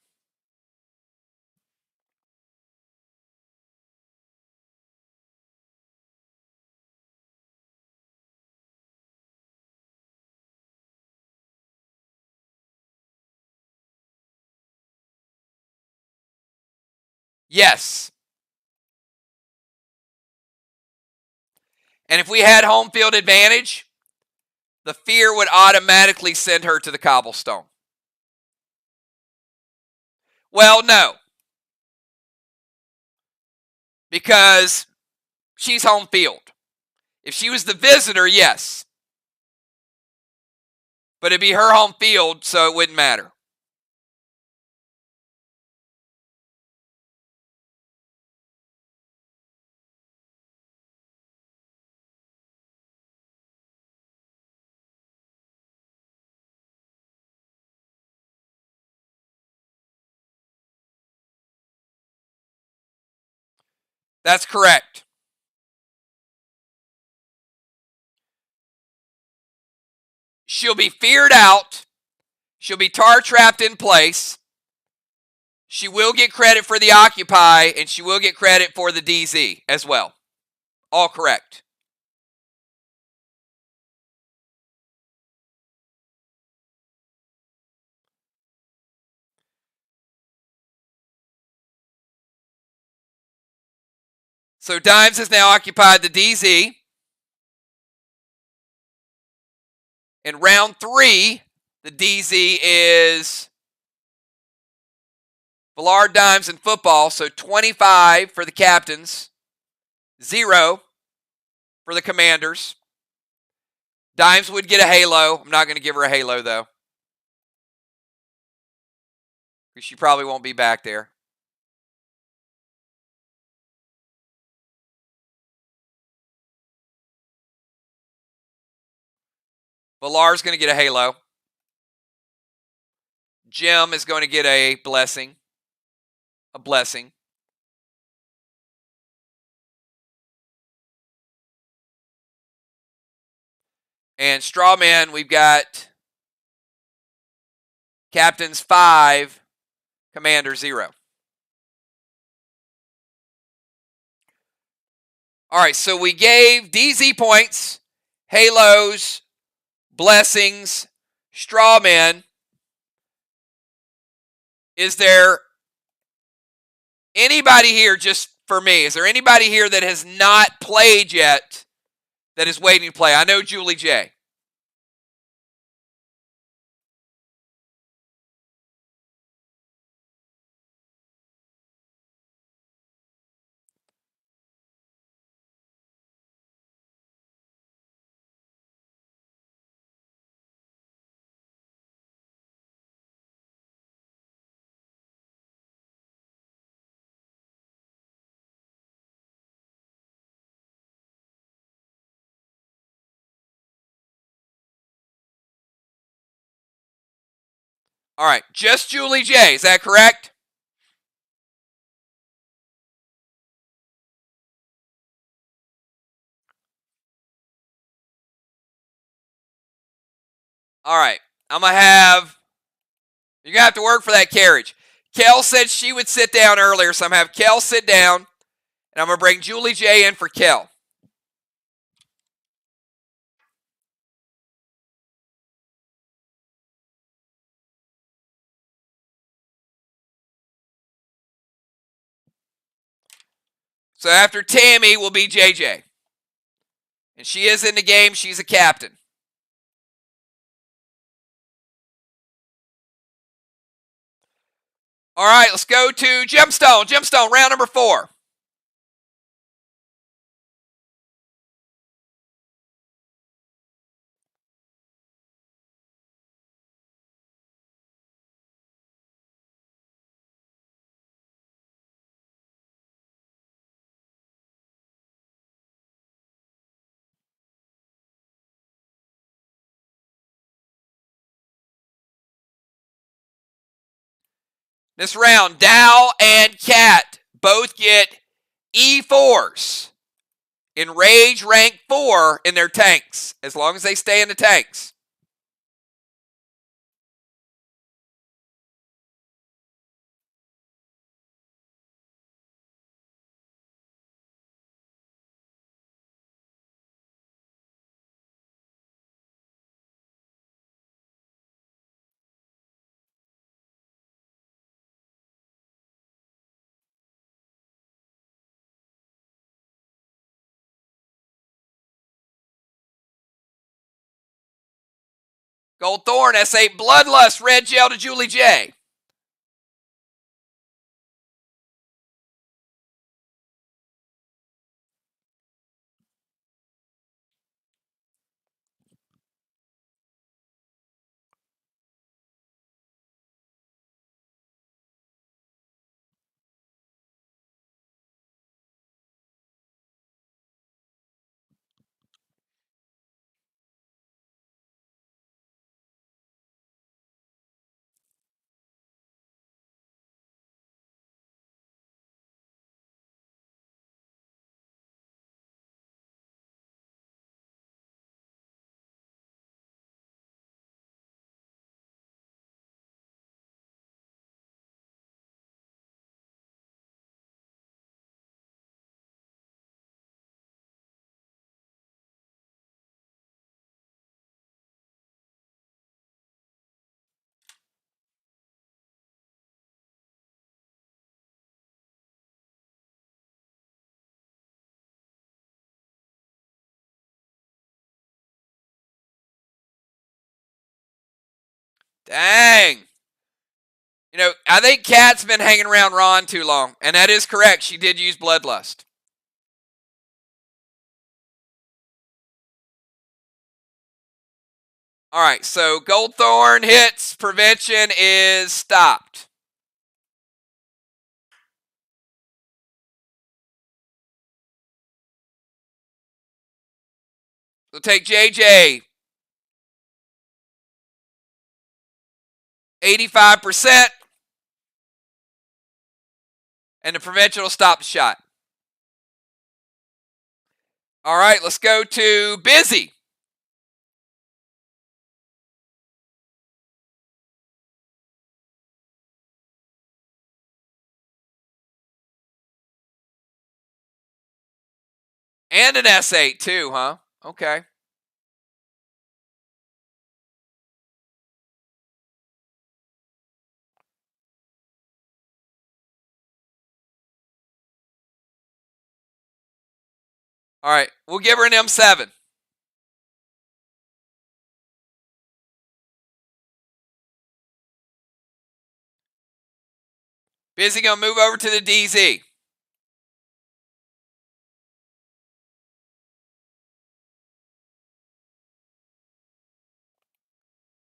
Yes. And if we had home field advantage, the Fear would automatically send her to the Cobblestone. Well, no. Because she's home field. If she was the visitor, yes. But it'd be her home field, so it wouldn't matter. That's correct. She'll be feared out. She'll be tar trapped in place. She will get credit for the Occupy, and she will get credit for the DZ as well. All correct. So Dimes has now occupied the DZ. In round 3, the DZ is Villard, Dimes, and Football. So 25 for the captains, 0 for the commanders. Dimes would get a halo. I'm not going to give her a halo, though, because she probably won't be back there. Villar's going to get a halo. Jim is going to get a blessing. A blessing. And Strawman, we've got captains 5, commander 0. All right, so we gave DZ points, halos, blessings, strawmen. Is there anybody here, just for me, is there anybody here that has not played yet that is waiting to play? I know Julie J. All right, just Julie J. Is that correct? All right, I'm going to have, you're going to have to work for that carriage. Kel said she would sit down earlier, so I'm going to have Kel sit down, and I'm going to bring Julie J in for Kel. So after Tammy will be JJ. And she is in the game. She's a captain. All right, let's go to Gemstone. Gemstone, round number 4. This round, Dow and Cat both get E4s. In Rage rank 4 in their tanks, as long as they stay in the tanks. Gold Thorn, S8 Bloodlust, red gel to Julie J. Dang. You know, I think Kat's been hanging around Ron too long, and that is correct. She did use Bloodlust. All right, so Gold Thorn hits, prevention is stopped. So take JJ. 85%. And the prevention will stop the shot. All right, let's go to Busy. And an S8 too, huh? Okay. All right, we'll give her an M7. Busy gonna move over to the DZ.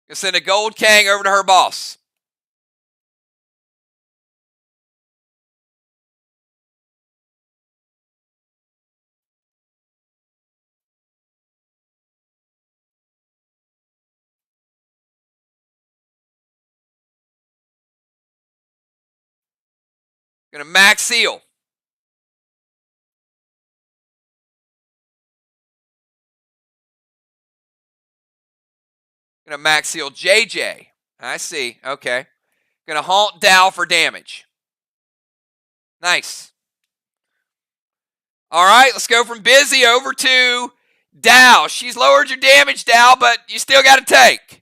Gonna send a Gold Kang over to her boss. Gonna max seal. Gonna max seal JJ. I see. Okay. Gonna haunt Dow for damage. Nice. All right, let's go from Busy over to Dow. She's lowered your damage, Dow, but you still got to take.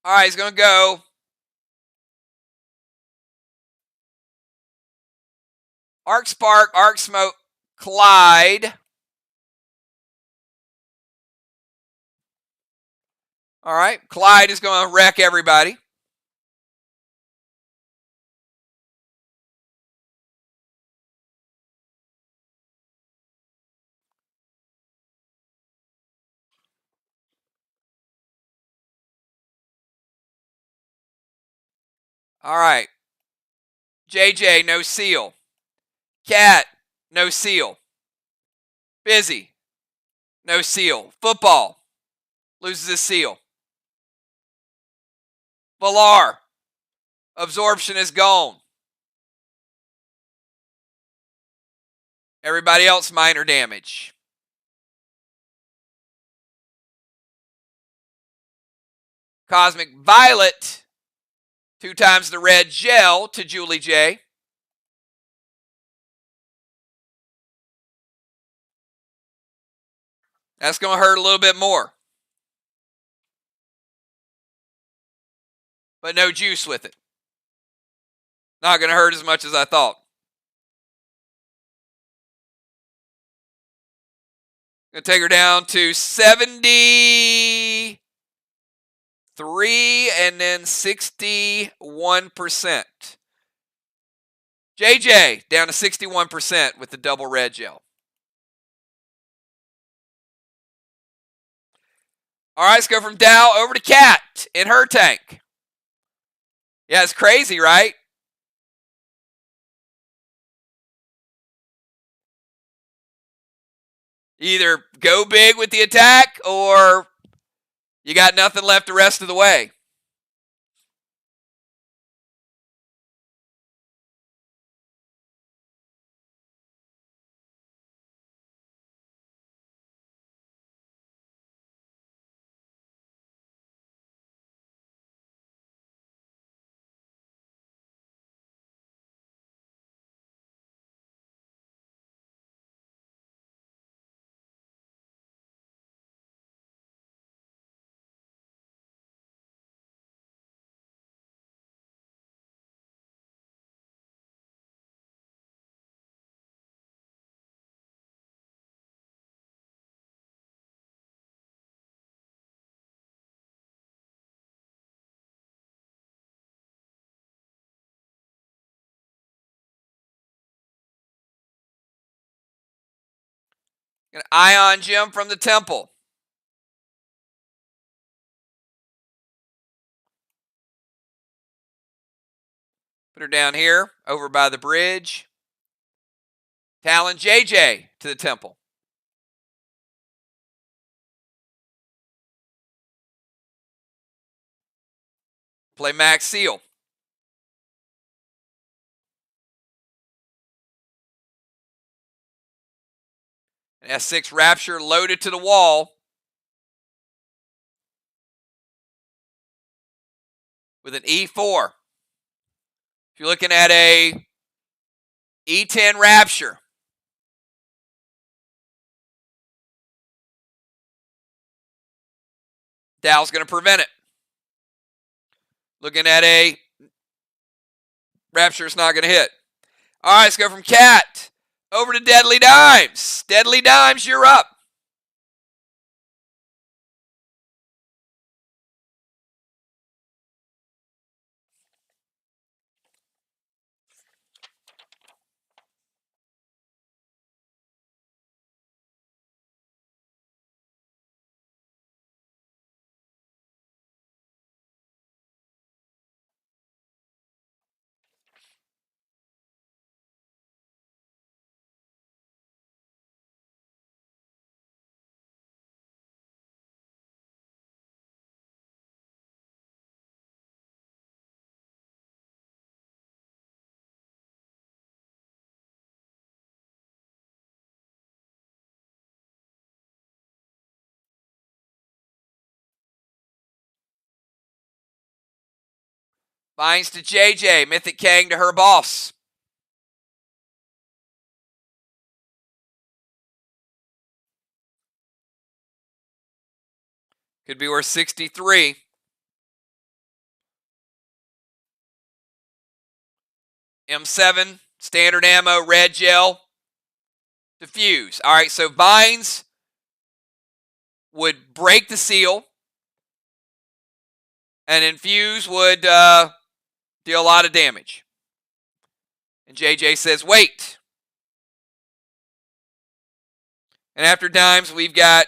All right, he's going to go Arc Spark, Arc Smoke, Clyde. All right, Clyde is going to wreck everybody. All right. JJ, no seal. Cat, no seal. Busy, no seal. Football, loses his seal. Valar, absorption is gone. Everybody else, minor damage. Cosmic Violet, 2 times the red gel to Julie J. That's going to hurt a little bit more. But no juice with it. Not going to hurt as much as I thought. Going to take her down to 73 and then 61%. JJ down to 61% with the double red gel. All right, let's go from Dow over to Cat in her tank. Yeah, it's crazy, right? Either go big with the attack or you got nothing left the rest of the way. An Ion Gem from the temple. Put her down here, over by the bridge. Talon JJ to the temple. Play Max Seal. An S6 Rapture loaded to the wall. With an E4. If you're looking at a E10 Rapture. Dow's going to prevent it. Looking at a Rapture, it's not going to hit. All right, let's go from Cat over to Deadly Dimes. Deadly Dimes, you're up. Vines to JJ. Mythic Kang to her boss. Could be worth 63. M7, standard ammo, red gel, diffuse. All right, so Vines would break the seal, and Infuse would deal a lot of damage. And JJ says, wait. And after dimes, we've got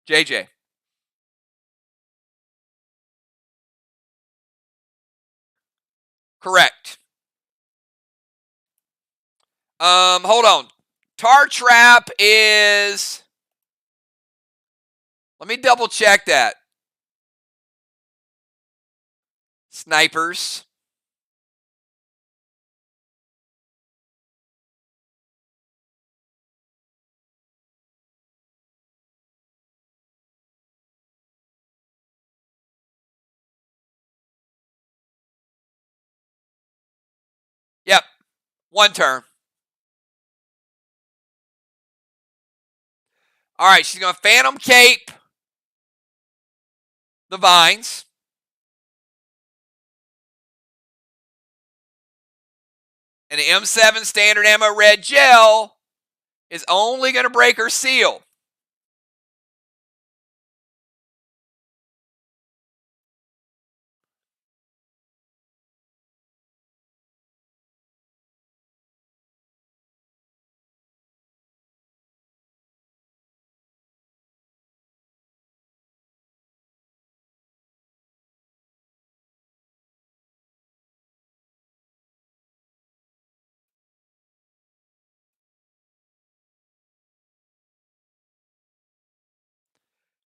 JJ. Correct. Hold on. Tar Trap is... Let me double check that. Snipers. Yep. One turn. All right, she's going to Phantom Cape the Vines. And the M7 standard ammo red gel is only going to break her seal.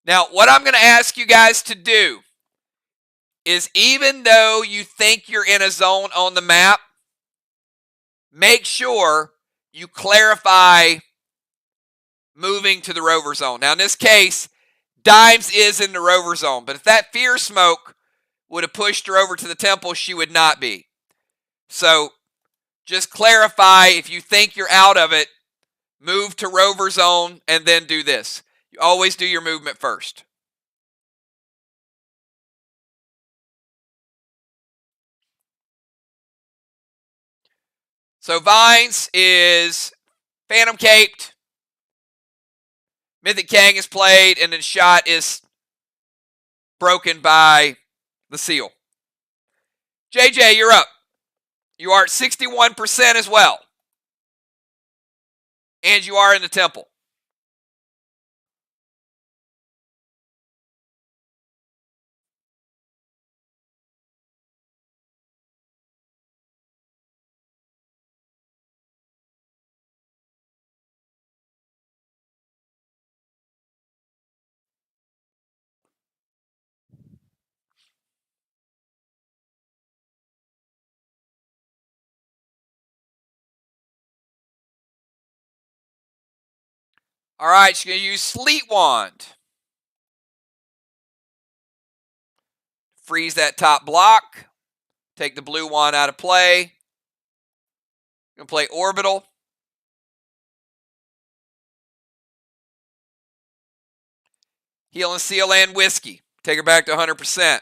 Now, what I'm going to ask you guys to do is, even though you think you're in a zone on the map, make sure you clarify moving to the rover zone. Now, in this case, Dimes is in the rover zone, but if that fear smoke would have pushed her over to the temple, she would not be. So just clarify, if you think you're out of it, move to rover zone and then do this. You always do your movement first. So Vines is Phantom Caped. Mythic Kang is played, and then shot is broken by the seal. JJ, you're up. You are at 61% as well. And you are in the temple. All right, she's going to use Sleet Wand. Freeze that top block. Take the blue wand out of play. Going to play Orbital. Heal and Seal and Whiskey. Take her back to 100%.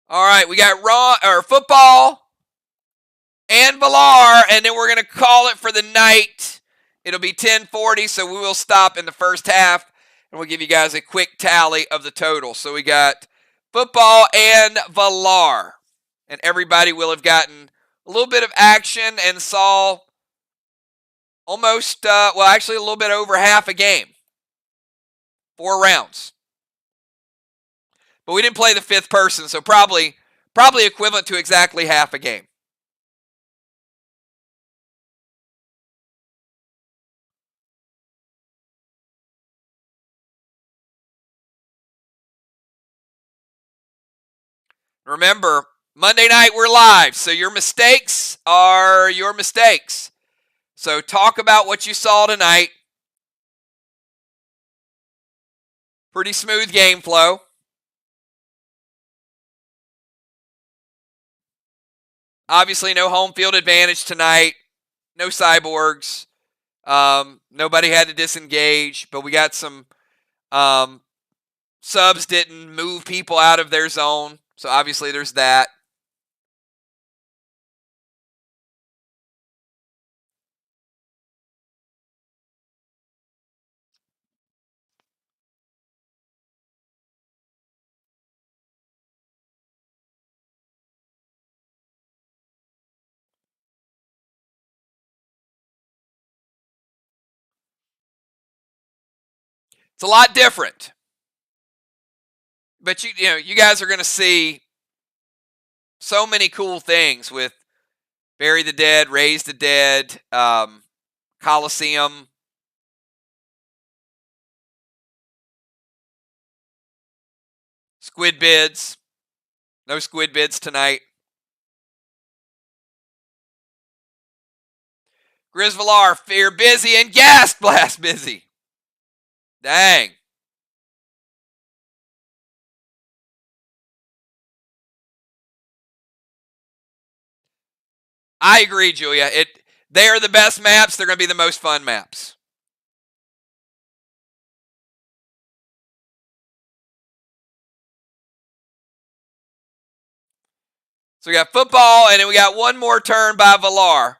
All right, we got football and Valar, and then we're going to call it for the night. It'll be 10:40, so we will stop in the first half, and we'll give you guys a quick tally of the total. So we got football and Valar, and everybody will have gotten a little bit of action and saw almost, actually a little bit over half a game. 4 rounds. But we didn't play the 5th person, so probably equivalent to exactly half a game. Remember, Monday night we're live, so your mistakes are your mistakes. So talk about what you saw tonight. Pretty smooth game flow. Obviously, no home field advantage tonight. No cyborgs. Nobody had to disengage, but we got some subs didn't move people out of their zone. So obviously there's that. It's a lot different. But you guys are going to see so many cool things with Bury the Dead, Raise the Dead, Coliseum. Squid bids. No squid bids tonight. Grizz Villar, Fear busy and Gas Blast busy. Dang. I agree, Julia. They are the best maps. They're going to be the most fun maps. So we got football, and then we got one more turn by Villar.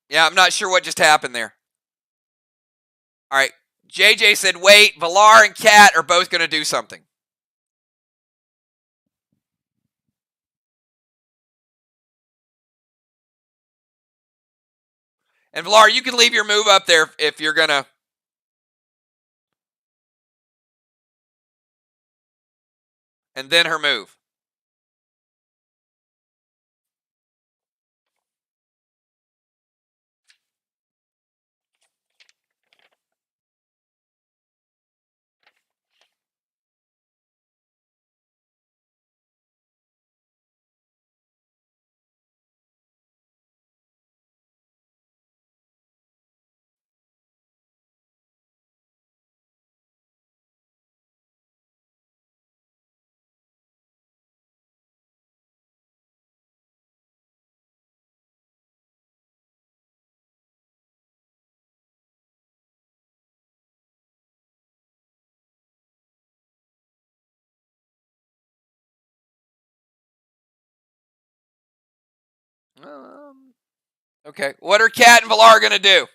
Yeah, I'm not sure what just happened there. All right. JJ said, wait, Villar and Cat are both going to do something. And Villar, you can leave your move up there if you're going to. And then her move. Okay. What are Cat and Villar going to do?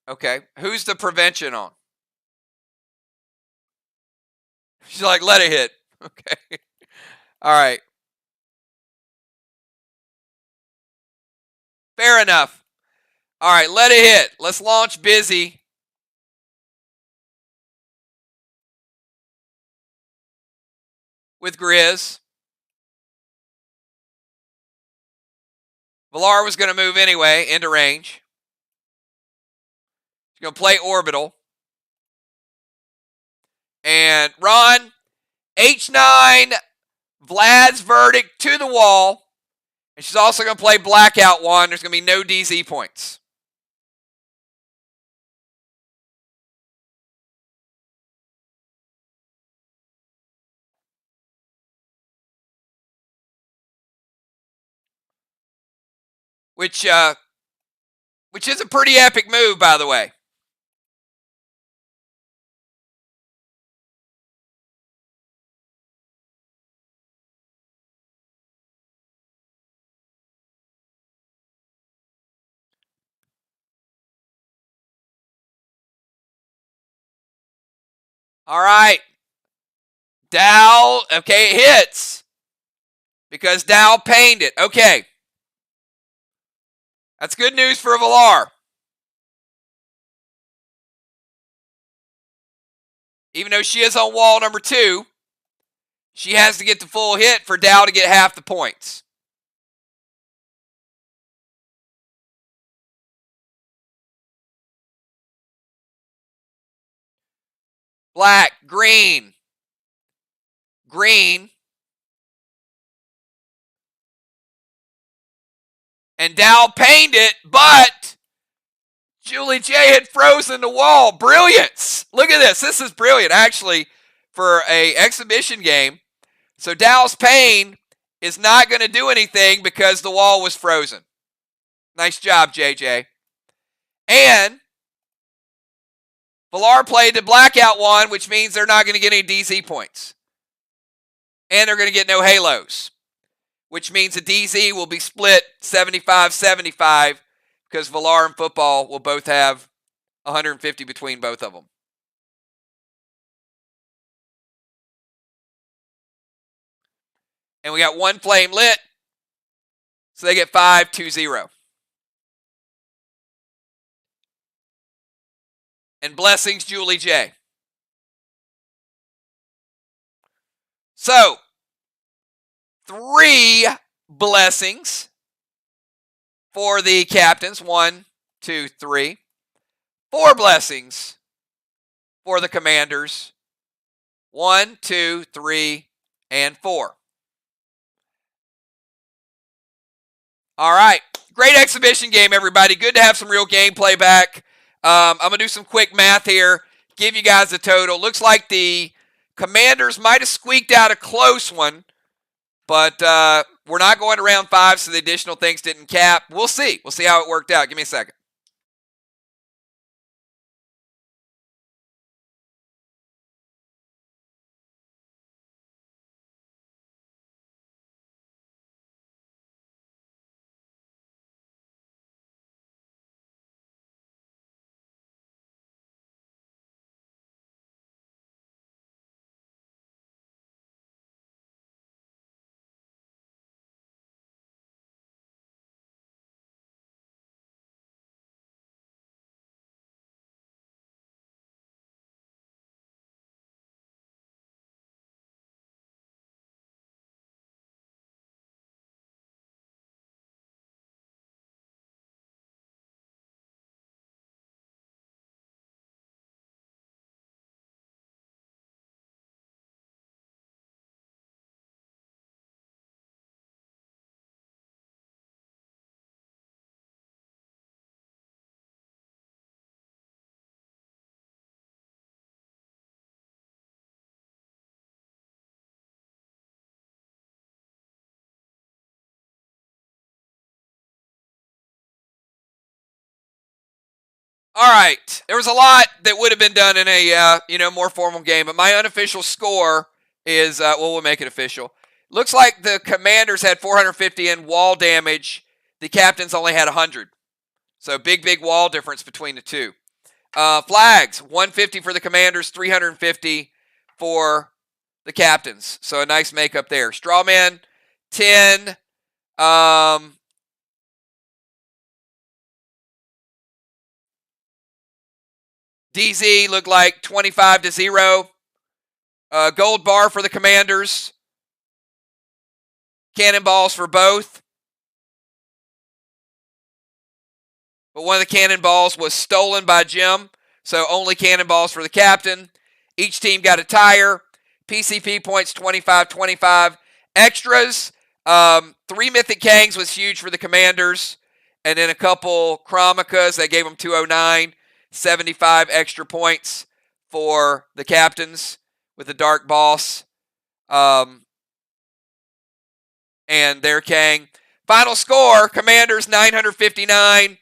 Okay. Who's the prevention on? She's like, let it hit. Okay. All right. Fair enough. All right, let it hit. Let's launch busy. With Grizz. Villar was going to move anyway into range. She's going to play orbital. And Ron, H9, Vlad's verdict to the wall. And she's also going to play Blackout 1. There's going to be no DZ points. Which is a pretty epic move, by the way. All right. Dow, okay, it hits because Dow pained it. Okay. That's good news for Villar. Even though she is on wall number 2, she has to get the full hit for Dow to get half the points. Black, green, green. And Dow pained it, but Julie J had frozen the wall. Brilliance. Look at this. This is brilliant, actually, for an exhibition game. So Dow's pain is not going to do anything because the wall was frozen. Nice job, JJ. And Villar played the blackout one, which means they're not going to get any DZ points. And they're going to get no halos, which means the DZ will be split 75-75 because Villar and football will both have 150 between both of them. And we got one flame lit, so they get 5-2-0. And blessings, Julie J. So, 3 blessings for the captains. 1, 2, 3. 4 blessings for the commanders. 1, 2, 3, and 4. All right. Great exhibition game, everybody. Good to have some real gameplay back. I'm going to do some quick math here, give you guys a total. Looks like the commanders might have squeaked out a close one, but we're not going to round 5, so the additional things didn't cap. We'll see. We'll see how it worked out. Give me a second. All right. There was a lot that would have been done in a more formal game, but my unofficial score is we'll make it official. Looks like the commanders had 450 in wall damage. The captains only had 100. So big wall difference between the two. Flags, 150 for the commanders, 350 for the captains. So a nice makeup there. Strawman, 10. DZ looked like 25-0. Gold bar for the commanders. Cannonballs for both. But one of the cannonballs was stolen by Jim, so only cannonballs for the captain. Each team got a tire. PCP points 25-25. Extras, 3 Mythic Kangs was huge for the commanders. And then a couple Chromicas, that gave them 209. 75 extra points for the captains with the Dark Boss and their Kang. Final score, commanders 959,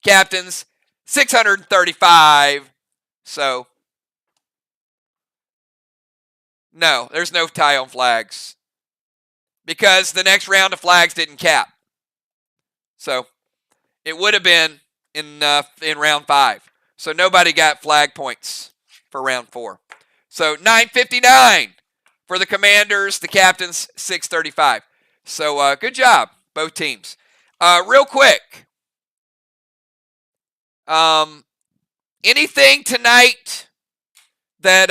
captains 635. So, no, there's no tie on flags because the next round of flags didn't cap. So, it would have been in round 5. So nobody got flag points for round 4. So 9:59 for the Commanders, the Captains 6:35. So good job, both teams. Real quick, anything tonight that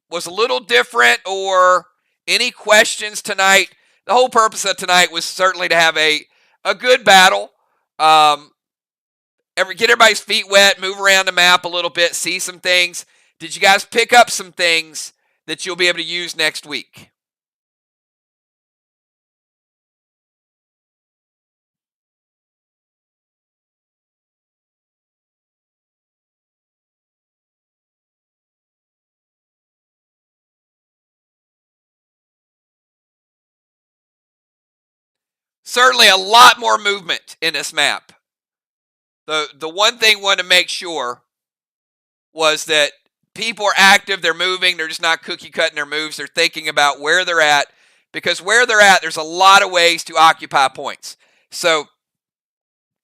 was a little different, or any questions tonight? The whole purpose of tonight was certainly to have a good battle. Get everybody's feet wet, move around the map a little bit, see some things. Did you guys pick up some things that you'll be able to use next week? Certainly a lot more movement in this map. The one thing I wanted to make sure was that people are active, they're moving, they're just not cookie cutting their moves, they're thinking about where they're at, because where they're at, there's a lot of ways to occupy points. So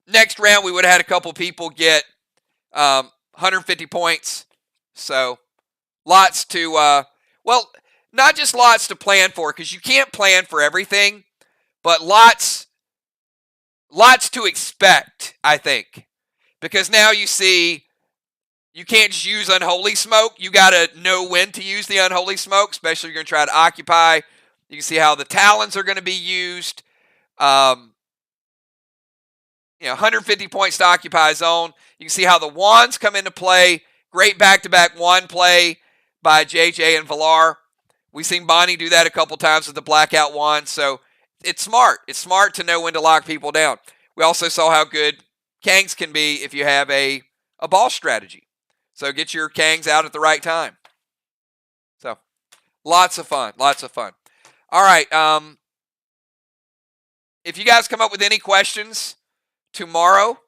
next round, we would have had a couple people get 150 points. So lots to, well, not just lots to plan for, because you can't plan for everything, but lots to expect, I think. Because now you see, you can't just use Unholy Smoke. You got to know when to use the Unholy Smoke, especially if you're going to try to occupy. You can see how the Talons are going to be used. 150 points to occupy zone. You can see how the Wands come into play. Great back-to-back wand play by JJ and Villar. We've seen Bonnie do that a couple times with the Blackout Wand. So it's smart. It's smart to know when to lock people down. We also saw how good Kangs can be if you have a ball strategy. So get your Kangs out at the right time. So lots of fun. Lots of fun. All right. If you guys come up with any questions tomorrow,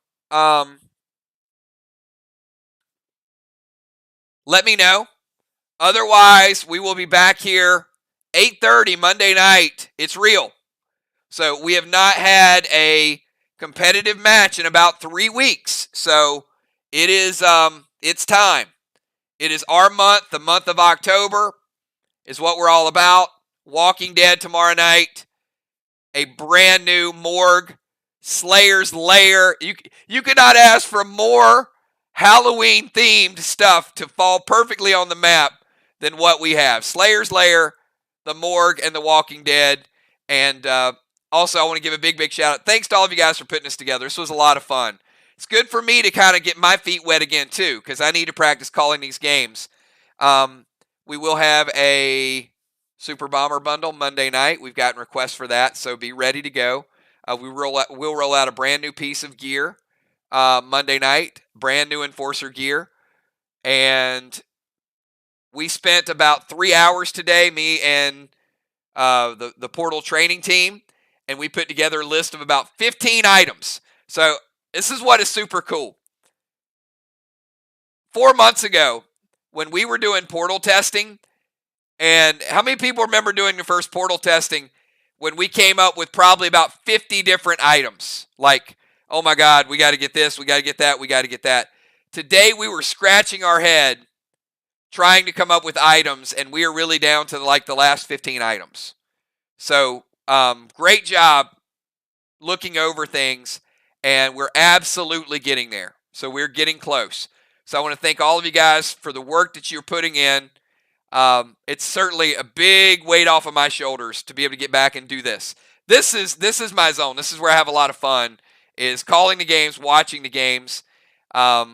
let me know. Otherwise, we will be back here 8:30 Monday night. It's real. So we have not had a competitive match in about 3 weeks. So it is it's time. It is our month. The month of October is what we're all about. Walking Dead tomorrow night. A brand new Morgue Slayer's Lair. You could not ask for more Halloween-themed stuff to fall perfectly on the map than what we have. Slayer's Lair, the Morgue, and the Walking Dead. And also, I want to give a big shout-out. Thanks to all of you guys for putting this together. This was a lot of fun. It's good for me to kind of get my feet wet again, too, because I need to practice calling these games. We will have a Super Bomber bundle Monday night. We've gotten requests for that, so be ready to go. We'll roll out a brand new piece of gear Monday night, brand new Enforcer gear. And we spent about 3 hours today, me and the Portal training team, and we put together a list of about 15 items. So this is what is super cool. 4 months ago, when we were doing Portal testing, and how many people remember doing the first Portal testing when we came up with probably about 50 different items? Like, oh my God, we got to get this, we got to get that, we got to get that. Today we were scratching our head trying to come up with items, and we are really down to like the last 15 items. So great job looking over things, and we're absolutely getting there. So we're getting close. So I want to thank all of you guys for the work that you're putting in. It's certainly a big weight off of my shoulders to be able to get back and do this. This is my zone. This is where I have a lot of fun, is calling the games, watching the games. But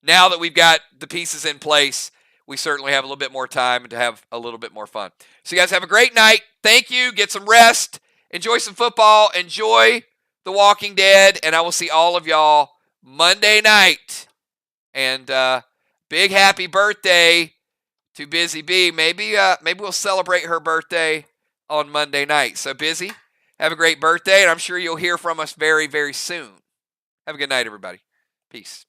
now that we've got the pieces in place, we certainly have a little bit more time to have a little bit more fun. So you guys have a great night. Thank you. Get some rest. Enjoy some football. Enjoy The Walking Dead. And I will see all of y'all Monday night. And big happy birthday to Busy Bee. Maybe we'll celebrate her birthday on Monday night. So Busy, have a great birthday. And I'm sure you'll hear from us very, very soon. Have a good night, everybody. Peace.